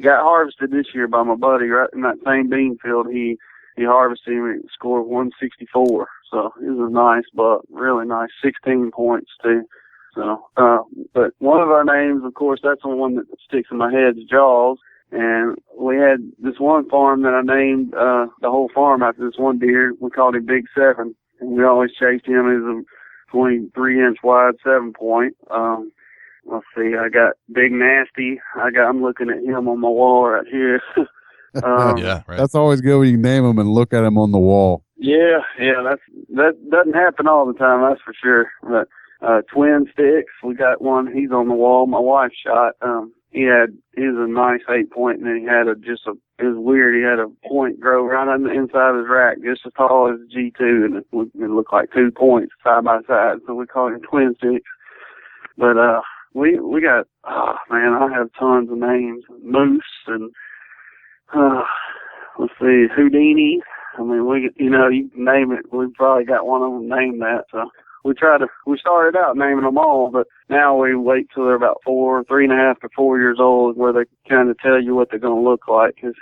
got harvested this year by my buddy right in that same bean field. He harvested him and scored 164. So it was a nice buck, really nice, 16 points too. So, but one of our names, of course, that's the one that sticks in my head, is Jaws. And we had this one farm that I named the whole farm after this one deer. We called him Big Seven, and we always chased him as a 23-inch wide 7-point. Let's see, I got Big Nasty. I'm looking at him on my wall right here. Yeah, right. That's always good when you name them and look at them on the wall. Yeah, that doesn't happen all the time, that's for sure. But Twin Sticks, we got one. He's on the wall. My wife shot. He was a nice 8-point, and then he had it was weird. He had a point grow right on the inside of his rack, just as tall as a G2, and it looked like 2 points side by side. So we called him Twin Sticks. But we got, oh man, I have tons of names. Moose and let's see, Houdini. I mean, you can name it. We've probably got one of them named that. So we started out naming them all, but now we wait till they're about 3.5 to 4 years old, where they kind of tell you what they're going to look like. It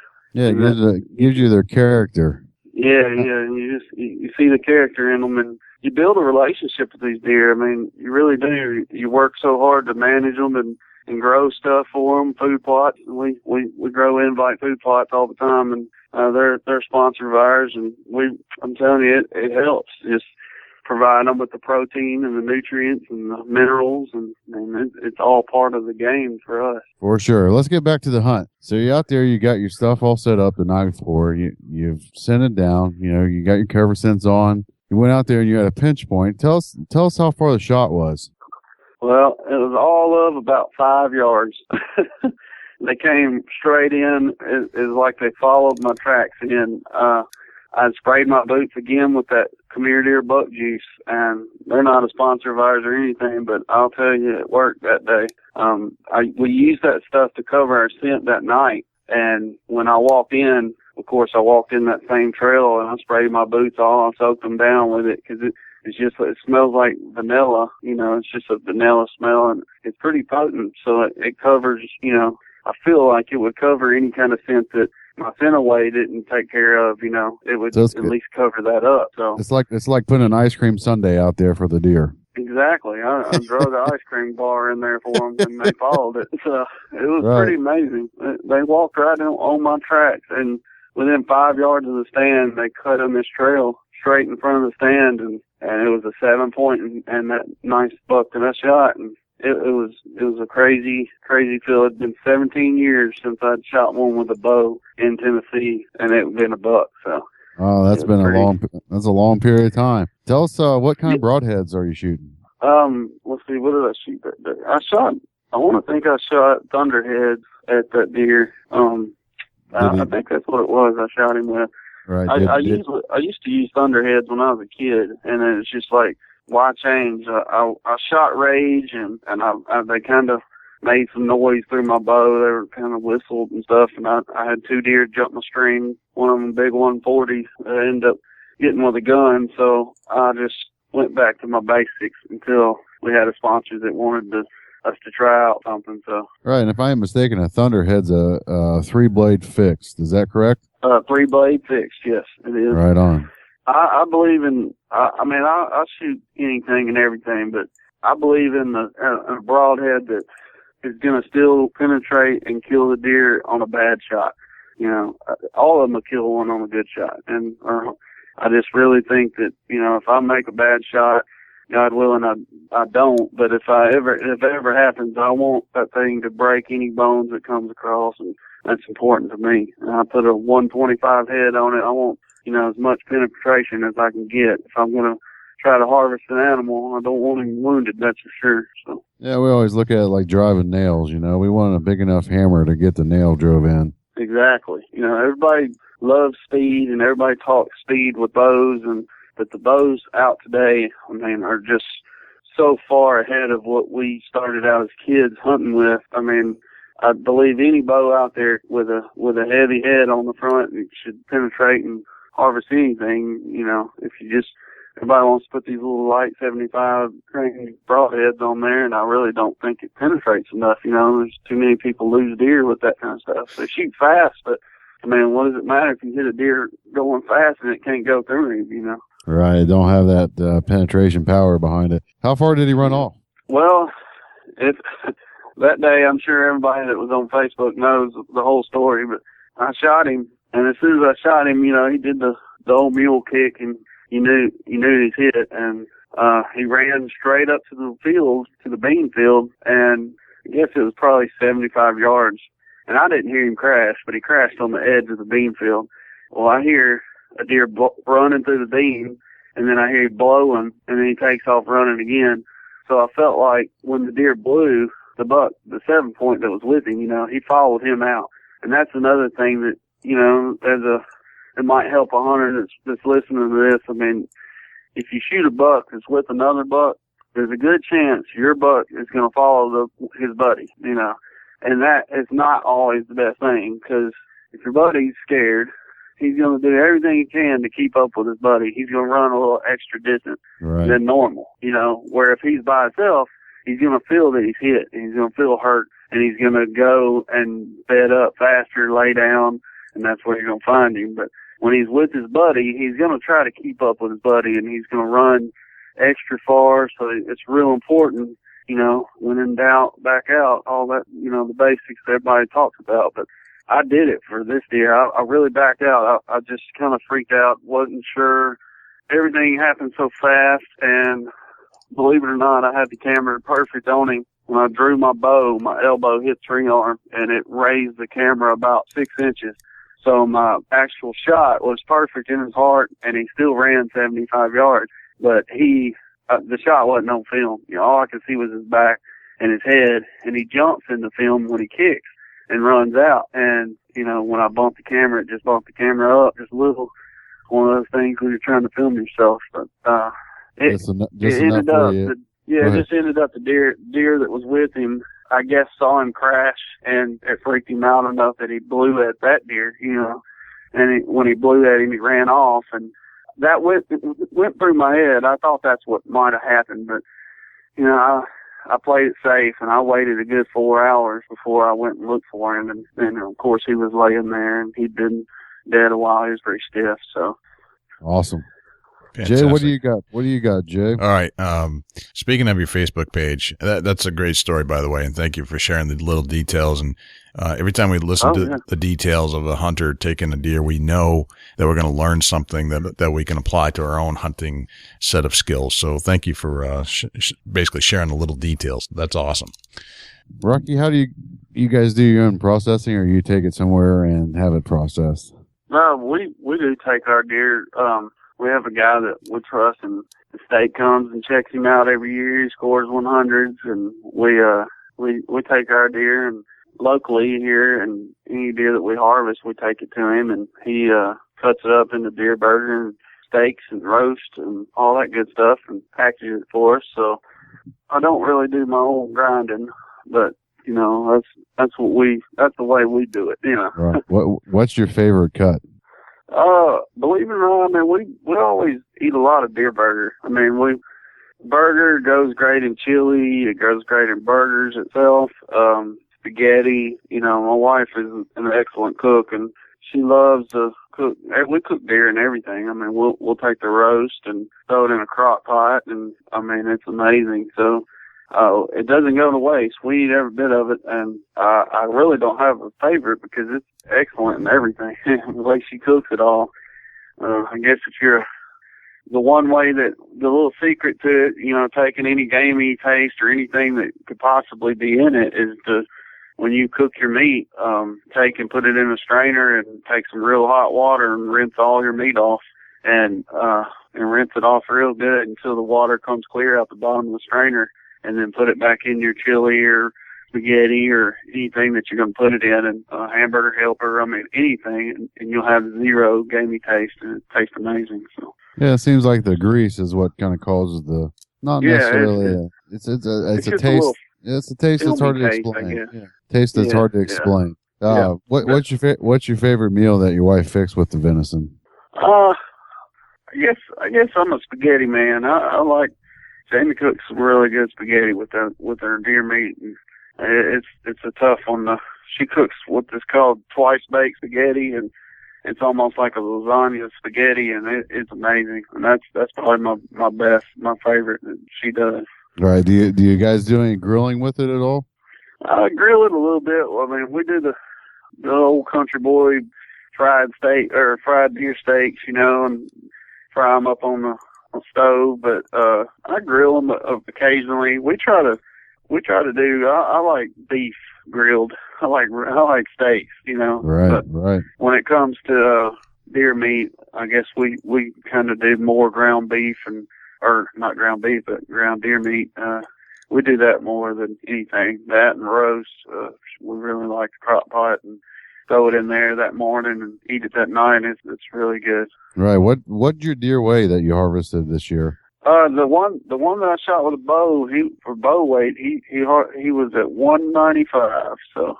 gives you their character. Yeah. You see the character in them, and you build a relationship with these deer. I mean, you really do. You work so hard to manage them and grow stuff for them, food plots. We grow invite food plots all the time, and they're a sponsor of ours, and I'm telling you, it helps. Just provide them with the protein and the nutrients and the minerals, and it's all part of the game for us. For sure. Let's get back to the hunt. So you're out there, you got your stuff all set up the night before. You've sent it down. You got your cover scents on. You went out there and you had a pinch point. Tell us how far the shot was. Well, it was all of about 5 yards. They came straight in. It was like they followed my tracks in. I sprayed my boots again with that Khmer Deer buck juice, and they're not a sponsor of ours or anything, but I'll tell you, it worked that day. We used that stuff to cover our scent that night, and when I walked in, of course, I walked in that same trail, and I sprayed my boots all, I soaked them down with it, because it smells like vanilla, it's just a vanilla smell, and it's pretty potent, so it covers, I feel like it would cover any kind of scent that my Fenaway didn't take care of, it would at least cover that up. So it's like putting an ice cream sundae out there for the deer. Exactly. I drug an ice cream bar in there for them, and they followed it. So it was pretty amazing. They walked right on my tracks, and within 5 yards of the stand, they cut on this trail straight in front of the stand, and it was a 7-point, and that nice buck that I shot, and it was a crazy feel. It'd been 17 years since I'd shot one with a bow in Tennessee, and it had been a buck. So, that's been a long period of time. Tell us what kind of broadheads are you shooting? Let's see, what did I shoot that day? I want to think I shot thunderheads at that deer. I think that's what it was. I shot him with. Right. I used to use thunderheads when I was a kid, and it's just like, why change? I shot Rage, and they kind of made some noise through my bow. They were kind of whistled and stuff, and I had 2 deer jump my string, one of them big 140. I ended up getting with a gun, so I just went back to my basics until we had a sponsor that wanted us to try out something. So right, and if I am mistaken, a Thunderhead's a 3-blade fixed. Is that correct? 3-blade fixed, yes, it is. Right on. I believe in. I shoot anything and everything, but I believe in a broadhead that is going to still penetrate and kill the deer on a bad shot. All of them will kill one on a good shot, and I just really think that if I make a bad shot, God willing, I don't. But if it ever happens, I want that thing to break any bones that comes across, and that's important to me. And I put a 125 head on it. I want as much penetration as I can get. If I'm going to try to harvest an animal, I don't want him wounded, that's for sure. So yeah, we always look at it like driving nails. We want a big enough hammer to get the nail drove in. Exactly. Everybody loves speed, and everybody talks speed with bows, but the bows out today, are just so far ahead of what we started out as kids hunting with. I believe any bow out there with a heavy head on the front, it should penetrate and harvest anything. If everybody wants to put these little light 75 grain broadheads on there, and I really don't think it penetrates enough. There's too many people lose deer with that kind of stuff. They shoot fast, but what does it matter if you hit a deer going fast and it can't go through him? Right, don't have that penetration power behind it. How far did he run off? Well, that day, I'm sure everybody that was on Facebook knows the whole story, but I shot him, and as soon as I shot him, he did the old mule kick, and you knew he's hit, and he ran straight up to the field, to the bean field, and I guess it was probably 75 yards, and I didn't hear him crash, but he crashed on the edge of the bean field. Well, I hear a deer running through the bean, and then I hear him blowing, and then he takes off running again. So I felt like when the deer blew, the buck, the 7-point that was with him, he followed him out. And that's another thing that, it might help a hunter that's listening to this. If you shoot a buck that's with another buck, there's a good chance your buck is going to follow his buddy, and that is not always the best thing, because if your buddy's scared, he's going to do everything he can to keep up with his buddy. He's going to run a little extra distance than normal, where if he's by himself, he's going to feel that he's hit, and he's going to feel hurt, and he's going to go and bed up faster, lay down, and that's where you're going to find him. But when he's with his buddy, he's going to try to keep up with his buddy, and he's going to run extra far. So it's real important, when in doubt, back out, all that, the basics that everybody talks about. But I did it for this deer. I really backed out. I just kind of freaked out, wasn't sure everything happened so fast, and believe it or not, I had the camera perfect on him. When I drew my bow, my elbow hit tree arm, and it raised the camera about 6 inches. So my actual shot was perfect in his heart, and he still ran 75 yards. But the shot wasn't on film. You know, all I could see was his back and his head, and he jumps in the film when he kicks and runs out. And, you know, when I bumped the camera, it just bumped the camera up just a little. One of those things when you're trying to film yourself. But it ended up, just ended up the deer that was with him, I guess, saw him crash, and it freaked him out enough that he blew at that deer, you know. And when he blew at him, he ran off, and that went through my head. I thought that's what might have happened, but, you know, I played it safe, and I waited a good 4 hours before I went and looked for him, and of course he was laying there, and he'd been dead a while. He was very stiff, so. Awesome. Fantastic. Jay, what do you got? What do you got, Jay? All right. Speaking of your Facebook page, that's a great story, by the way, and thank you for sharing the little details. And every time we listen to the details of a hunter taking a deer, we know that we're going to learn something that we can apply to our own hunting set of skills. So thank you for basically sharing the little details. That's awesome. Rocky, how do you guys do your own processing, or you take it somewhere and have it processed? No, we do take our deer. We have a guy that we trust, and the state comes and checks him out every year. He scores 100s, and we take our deer, and locally here, and any deer that we harvest, we take it to him, and he cuts it up into deer burger and steaks and roast and all that good stuff, and packages it for us. So I don't really do my own grinding, but you know, that's the way we do it, you know. Right. What's your favorite cut? Believe it or not, I mean, we always eat a lot of deer burger. I mean, burger goes great in chili. It goes great in burgers itself. Spaghetti, you know, my wife is an excellent cook, and she loves to cook. We cook deer and everything. I mean, we'll take the roast and throw it in a crock pot, and I mean, it's amazing. So, it doesn't go to waste. We eat every bit of it, and I really don't have a favorite because it's excellent in everything. The way she cooks it all. I guess if you're the one way that the little secret to it, you know, taking any gamey taste or anything that could possibly be in it is to, when you cook your meat, take and put it in a strainer and take some real hot water and rinse all your meat off and rinse it off real good until the water comes clear out the bottom of the strainer, and then put it back in your chili or spaghetti or anything that you're going to put it in, and a hamburger helper, I mean, anything, and you'll have zero gamey taste, and it tastes amazing. So. Yeah, it seems like the grease is what kind of causes the, not necessarily, it's a taste. It's a taste that's hard to explain. Taste that's hard to explain. What's your favorite meal that your wife fixed with the venison? I guess I'm a spaghetti man. I like Jaime cooks some really good spaghetti with her deer meat, and it's a tough one. She cooks what's called twice baked spaghetti, and it's almost like a lasagna spaghetti, and it's amazing. And that's probably my favorite that she does. Right. Do you guys do any grilling with it at all? I grill it a little bit. I mean, we do the old country boy fried deer steaks, you know, and fry them up on the stove. But I grill them occasionally. We try to do. I like beef grilled. I like steaks, you know. Right. Right. When it comes to deer meat, I guess we kind of do more ground beef or not ground beef, but ground deer meat. We do that more than anything. That and roast. We really like the crock pot and throw it in there that morning and eat it that night. It's really good. Right. What'd your deer weigh that you harvested this year? The one that I shot with a bow, for bow weight, he was at 195. So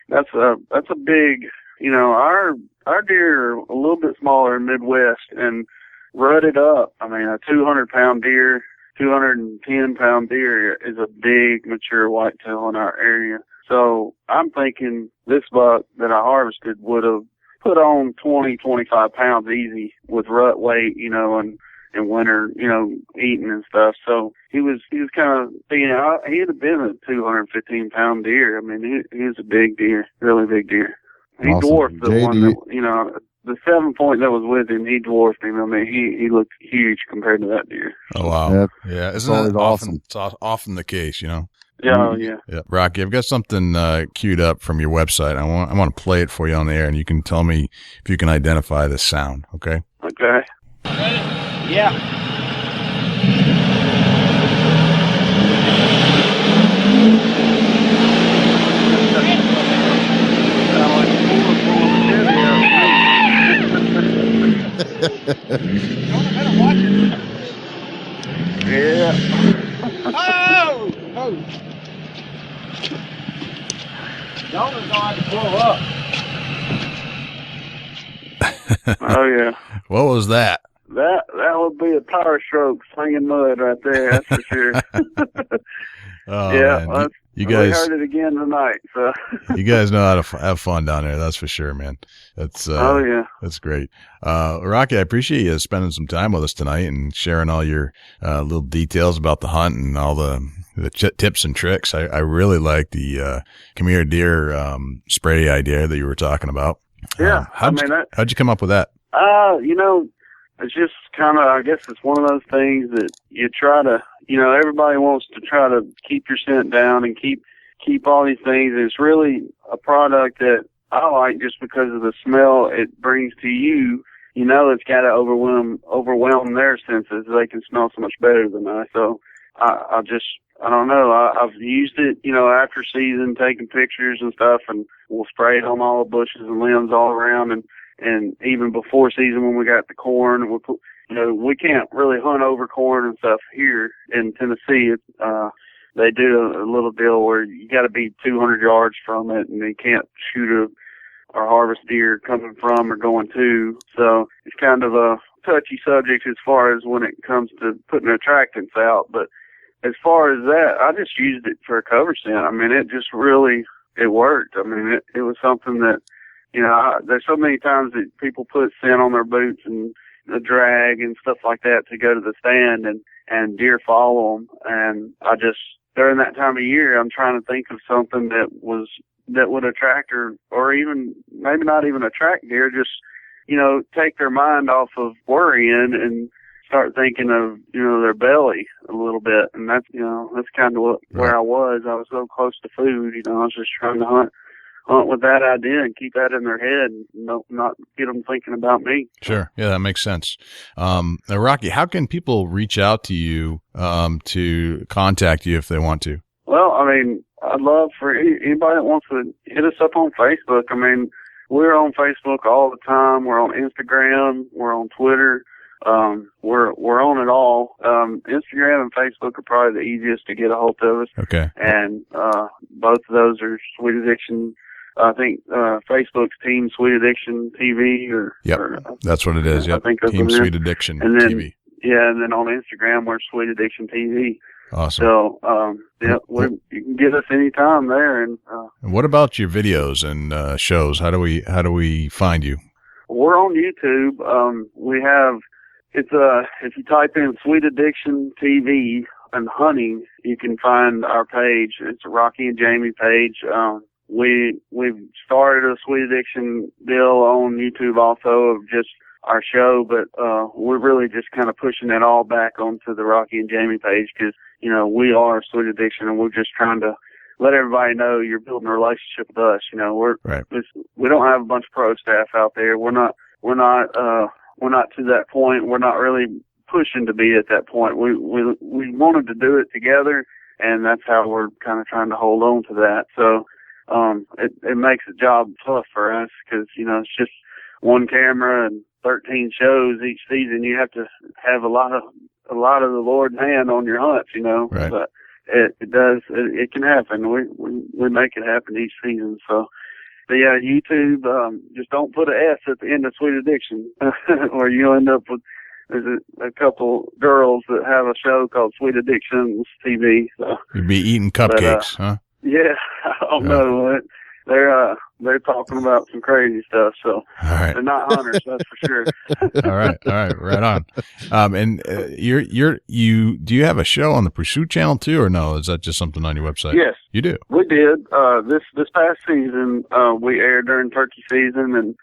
that's a big, you know, our deer are a little bit smaller in Midwest and rutted up. I mean, a 200-pound deer, 210-pound deer is a big mature whitetail in our area. So I'm thinking this buck that I harvested would have put on 20, 25 pounds easy with rut weight, you know, and winter, you know, eating and stuff. So he was kind of, you know, he'd have been a 215-pound deer. I mean, he was a big deer, really big deer. He awesome. dwarfed the one that, you know, the 7-point that was with him, he dwarfed him. I mean, he looked huge compared to that deer. Oh wow. Yep. Yeah. Isn't that Awesome. It's often the case, you know? Yeah, yeah. Yeah. Rocky, I've got something queued up from your website. I want to play it for you on the air, and you can tell me if you can identify the sound. Okay. Okay. Yeah. Yeah. Oh! Oh! Donna's gonna have to blow up. Oh yeah. What was that? That would be a power stroke slinging mud right there. That's for sure. Oh, yeah. man. You we guys heard it again tonight. So. you guys know how to have fun down there. That's for sure, man. That's oh yeah. That's great. Rocky, I appreciate you spending some time with us tonight and sharing all your little details about the hunt and all the tips and tricks. I really like the come here deer spray idea that you were talking about. Yeah. How'd you come up with that? You know, it's just kind of, I guess it's one of those things that you try to, you know, everybody wants to try to keep your scent down and keep all these things. And it's really a product that I like just because of the smell it brings to you. You know, it's got to overwhelm their senses. They can smell so much better than I. So I don't know. I've used it, you know, after season, taking pictures and stuff, and we'll spray it on all the bushes and limbs all around. And even before season when we got the corn, you know, we can't really hunt over corn and stuff here in Tennessee. They do a little deal where you got to be 200 yards from it, and you can't shoot or harvest deer coming from or going to. So it's kind of a touchy subject as far as when it comes to putting attractants out. But as far as that, I just used it for a cover scent. I mean, it just really, it worked. I mean, it was something that, you know, there's so many times that people put scent on their boots and the drag and stuff like that to go to the stand, and deer follow them. And I just, during that time of year, I'm trying to think of something that would attract or even maybe not even attract deer, just, you know, take their mind off of worrying and start thinking of, you know, their belly a little bit. And that's, you know, that's kind of where I was. I was so close to food, you know, I was just trying to hunt with that idea and keep that in their head and not get them thinking about me. Sure. Yeah, that makes sense. Now, Rocky, how can people reach out to you to contact you if they want to? Well, I mean, I'd love for anybody that wants to hit us up on Facebook. I mean, we're on Facebook all the time. We're on Instagram. We're on Twitter. We're on it all. Instagram and Facebook are probably the easiest to get a hold of us. Okay. And both of those are Sweet Addiction. I think Facebook's Team Sweet Addiction TV, that's what it is. Yep. I think that's Team Sweet Addiction and then, TV. Yeah, and then on Instagram we're Sweet Addiction TV. Awesome. So, you can get us anytime there. And what about your videos and shows? How do we find you? We're on YouTube. We have if you type in Sweet Addiction TV and hunting, you can find our page. It's a Rocky and Jaime page. We've started a Sweet Addiction deal on YouTube also of just our show, but we're really just kind of pushing it all back onto the Rocky and Jaime page because, you know, we are Sweet Addiction and we're just trying to let everybody know you're building a relationship with us. You know, we don't have a bunch of pro staff out there. We're not to that point. We're not really pushing to be at that point. We wanted to do it together, and that's how we're kind of trying to hold on to that. So, it makes the job tough for us because, you know, it's just one camera and 13 shows each season. You have to have a lot of the Lord's hand on your hunts, you know. Right. But it can happen. We make it happen each season. So, but yeah, YouTube, just don't put an S at the end of Sweet Addiction, or you'll end up with there's a couple girls that have a show called Sweet Addictions TV. So you'd be eating cupcakes, huh? Yeah, I don't know. They're talking about some crazy stuff, so all right. They're not hunters, that's for sure. All right, right on. And do you have a show on the Pursuit channel too, or no? Is that just something on your website? Yes, you do. We did. This past season, we aired during turkey season,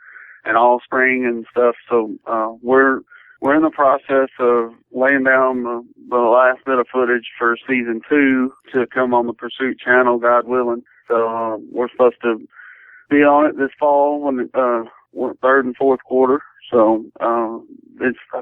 all spring and stuff. So we're in the process of laying down the last bit of footage for season 2 to come on the Pursuit channel, God willing. So we're supposed to be on it this fall when third and fourth quarter. So I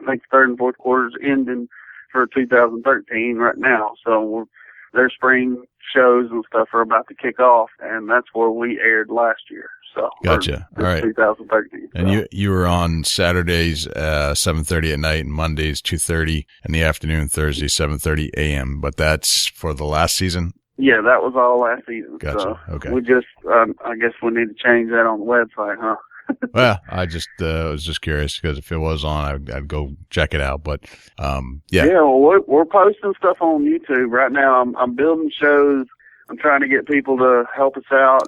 think third and fourth quarters ending for 2013 right now. So their spring shows and stuff are about to kick off, and that's where we aired last year. So gotcha. All right. 2013. And so. you were on Saturdays 7:30 at night, and Mondays 2:30 in the afternoon, Thursday 7:30 a.m. But that's for the last season. Yeah, that was all last season. Gotcha. So Okay. we just, I guess we need to change that on the website, huh? Well, I just was just curious because if it was on, I'd go check it out. But yeah. Yeah, well, we're posting stuff on YouTube right now. I'm building shows. I'm trying to get people to help us out.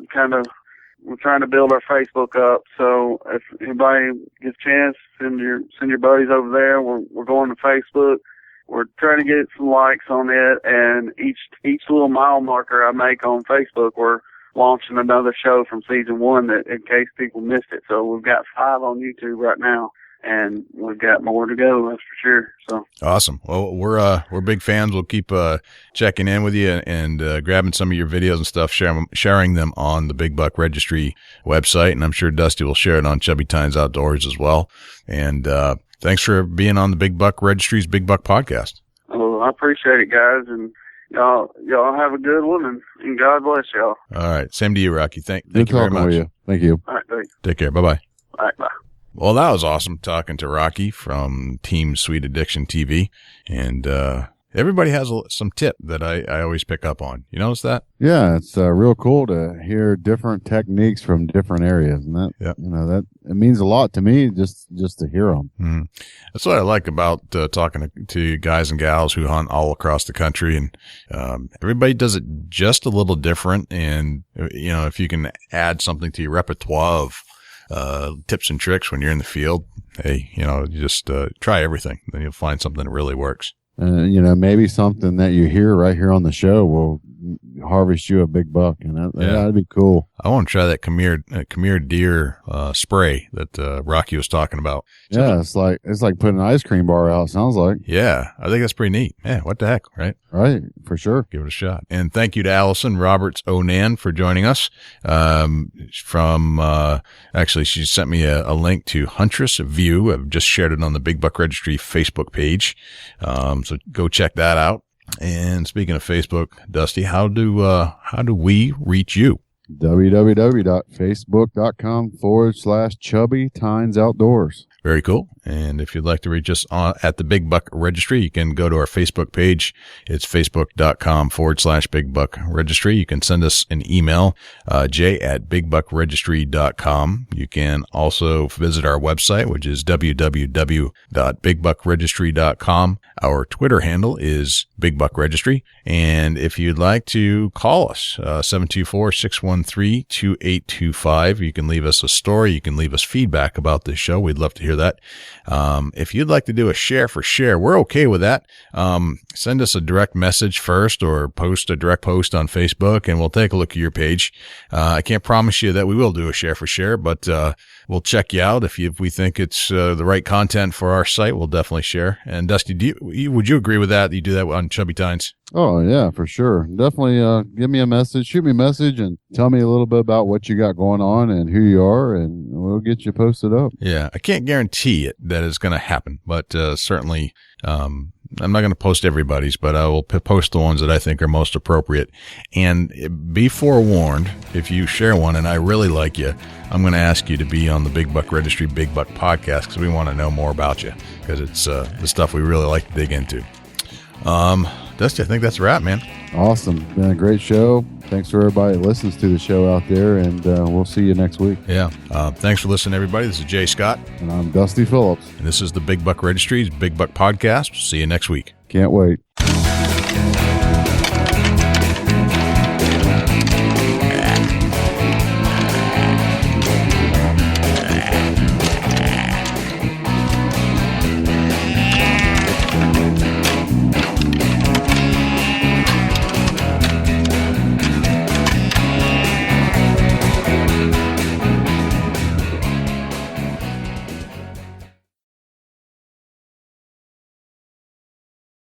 We're trying to build our Facebook up. So if anybody gets a chance, send your buddies over there. We're going to Facebook. We're trying to get some likes on it, and each little mile marker I make on Facebook, we're launching another show from season 1 that in case people missed it. So we've got 5 on YouTube right now, and we've got more to go. That's for sure. So awesome. Well, we're big fans. We'll keep checking in with you and grabbing some of your videos and stuff, sharing them on the Big Buck Registry website, and I'm sure Dusty will share it on Chubby Tines Outdoors as well. And thanks for being on the Big Buck Registry's Big Buck podcast. Oh, I appreciate it, guys, and y'all have a good one, and God bless y'all. All right. Same to you, Rocky. Thank Good you very talking much. with you. Thank you. All right, thanks. Take care. Bye-bye. All right, bye. Well, that was awesome talking to Rocky from Team Sweet Addiction TV. And everybody has some tip that I always pick up on. You notice that? Yeah, it's real cool to hear different techniques from different areas, and that that it means a lot to me just to hear them. Mm-hmm. That's what I like about talking to guys and gals who hunt all across the country, and everybody does it just a little different. And if you can add something to your repertoire of tips and tricks when you're in the field, hey, you just try everything, then you'll find something that really works. Maybe something that you hear right here on the show will harvest you a big buck, and that'd be cool. I want to try that Khmer deer spray that Rocky was talking about. Yeah, it's like putting an ice cream bar out. Sounds like. Yeah, I think that's pretty neat. Yeah, what the heck, right? Right, for sure. Give it a shot. And thank you to Allison Roberts-Onan for joining us. Actually, she sent me a link to Huntress View. I've just shared it on the Big Buck Registry Facebook page. So go check that out. And speaking of Facebook, Dusty, how do we reach you? www.facebook.com/Chubby Tines Outdoors. Very cool. And if you'd like to reach us at the Big Buck Registry, you can go to our Facebook page. It's facebook.com/Big Buck Registry. You can send us an email, j@bigbuckregistry.com. You can also visit our website, which is www.bigbuckregistry.com. Our Twitter handle is Big Buck Registry. And if you'd like to call us, 724-613-2825. You can leave us a story. You can leave us feedback about this show. We'd love to hear that. If you'd like to do a share for share, we're okay with that. Send us a direct message first or post a direct post on Facebook, and we'll take a look at your page. I can't promise you that we will do a share for share, but we'll check you out. If we think it's the right content for our site, we'll definitely share. And Dusty, would you agree with that? You do that on Chubby Tines? Oh, yeah, for sure. Definitely give me a message, shoot me a message, and tell me a little bit about what you got going on and who you are, and we'll get you posted up. Yeah, I can't guarantee it that it's going to happen, but certainly I'm not going to post everybody's, but I will post the ones that I think are most appropriate. And be forewarned, if you share one and I really like you, I'm going to ask you to be on the Big Buck Registry Big Buck podcast because we want to know more about you because it's the stuff we really like to dig into. Dusty, I think that's a wrap, man. Awesome. Been a great show. Thanks for everybody that listens to the show out there, and we'll see you next week. Yeah. Thanks for listening, everybody. This is Jay Scott. And I'm Dusty Phillips. And this is the Big Buck Registry's Big Buck Podcast. See you next week. Can't wait.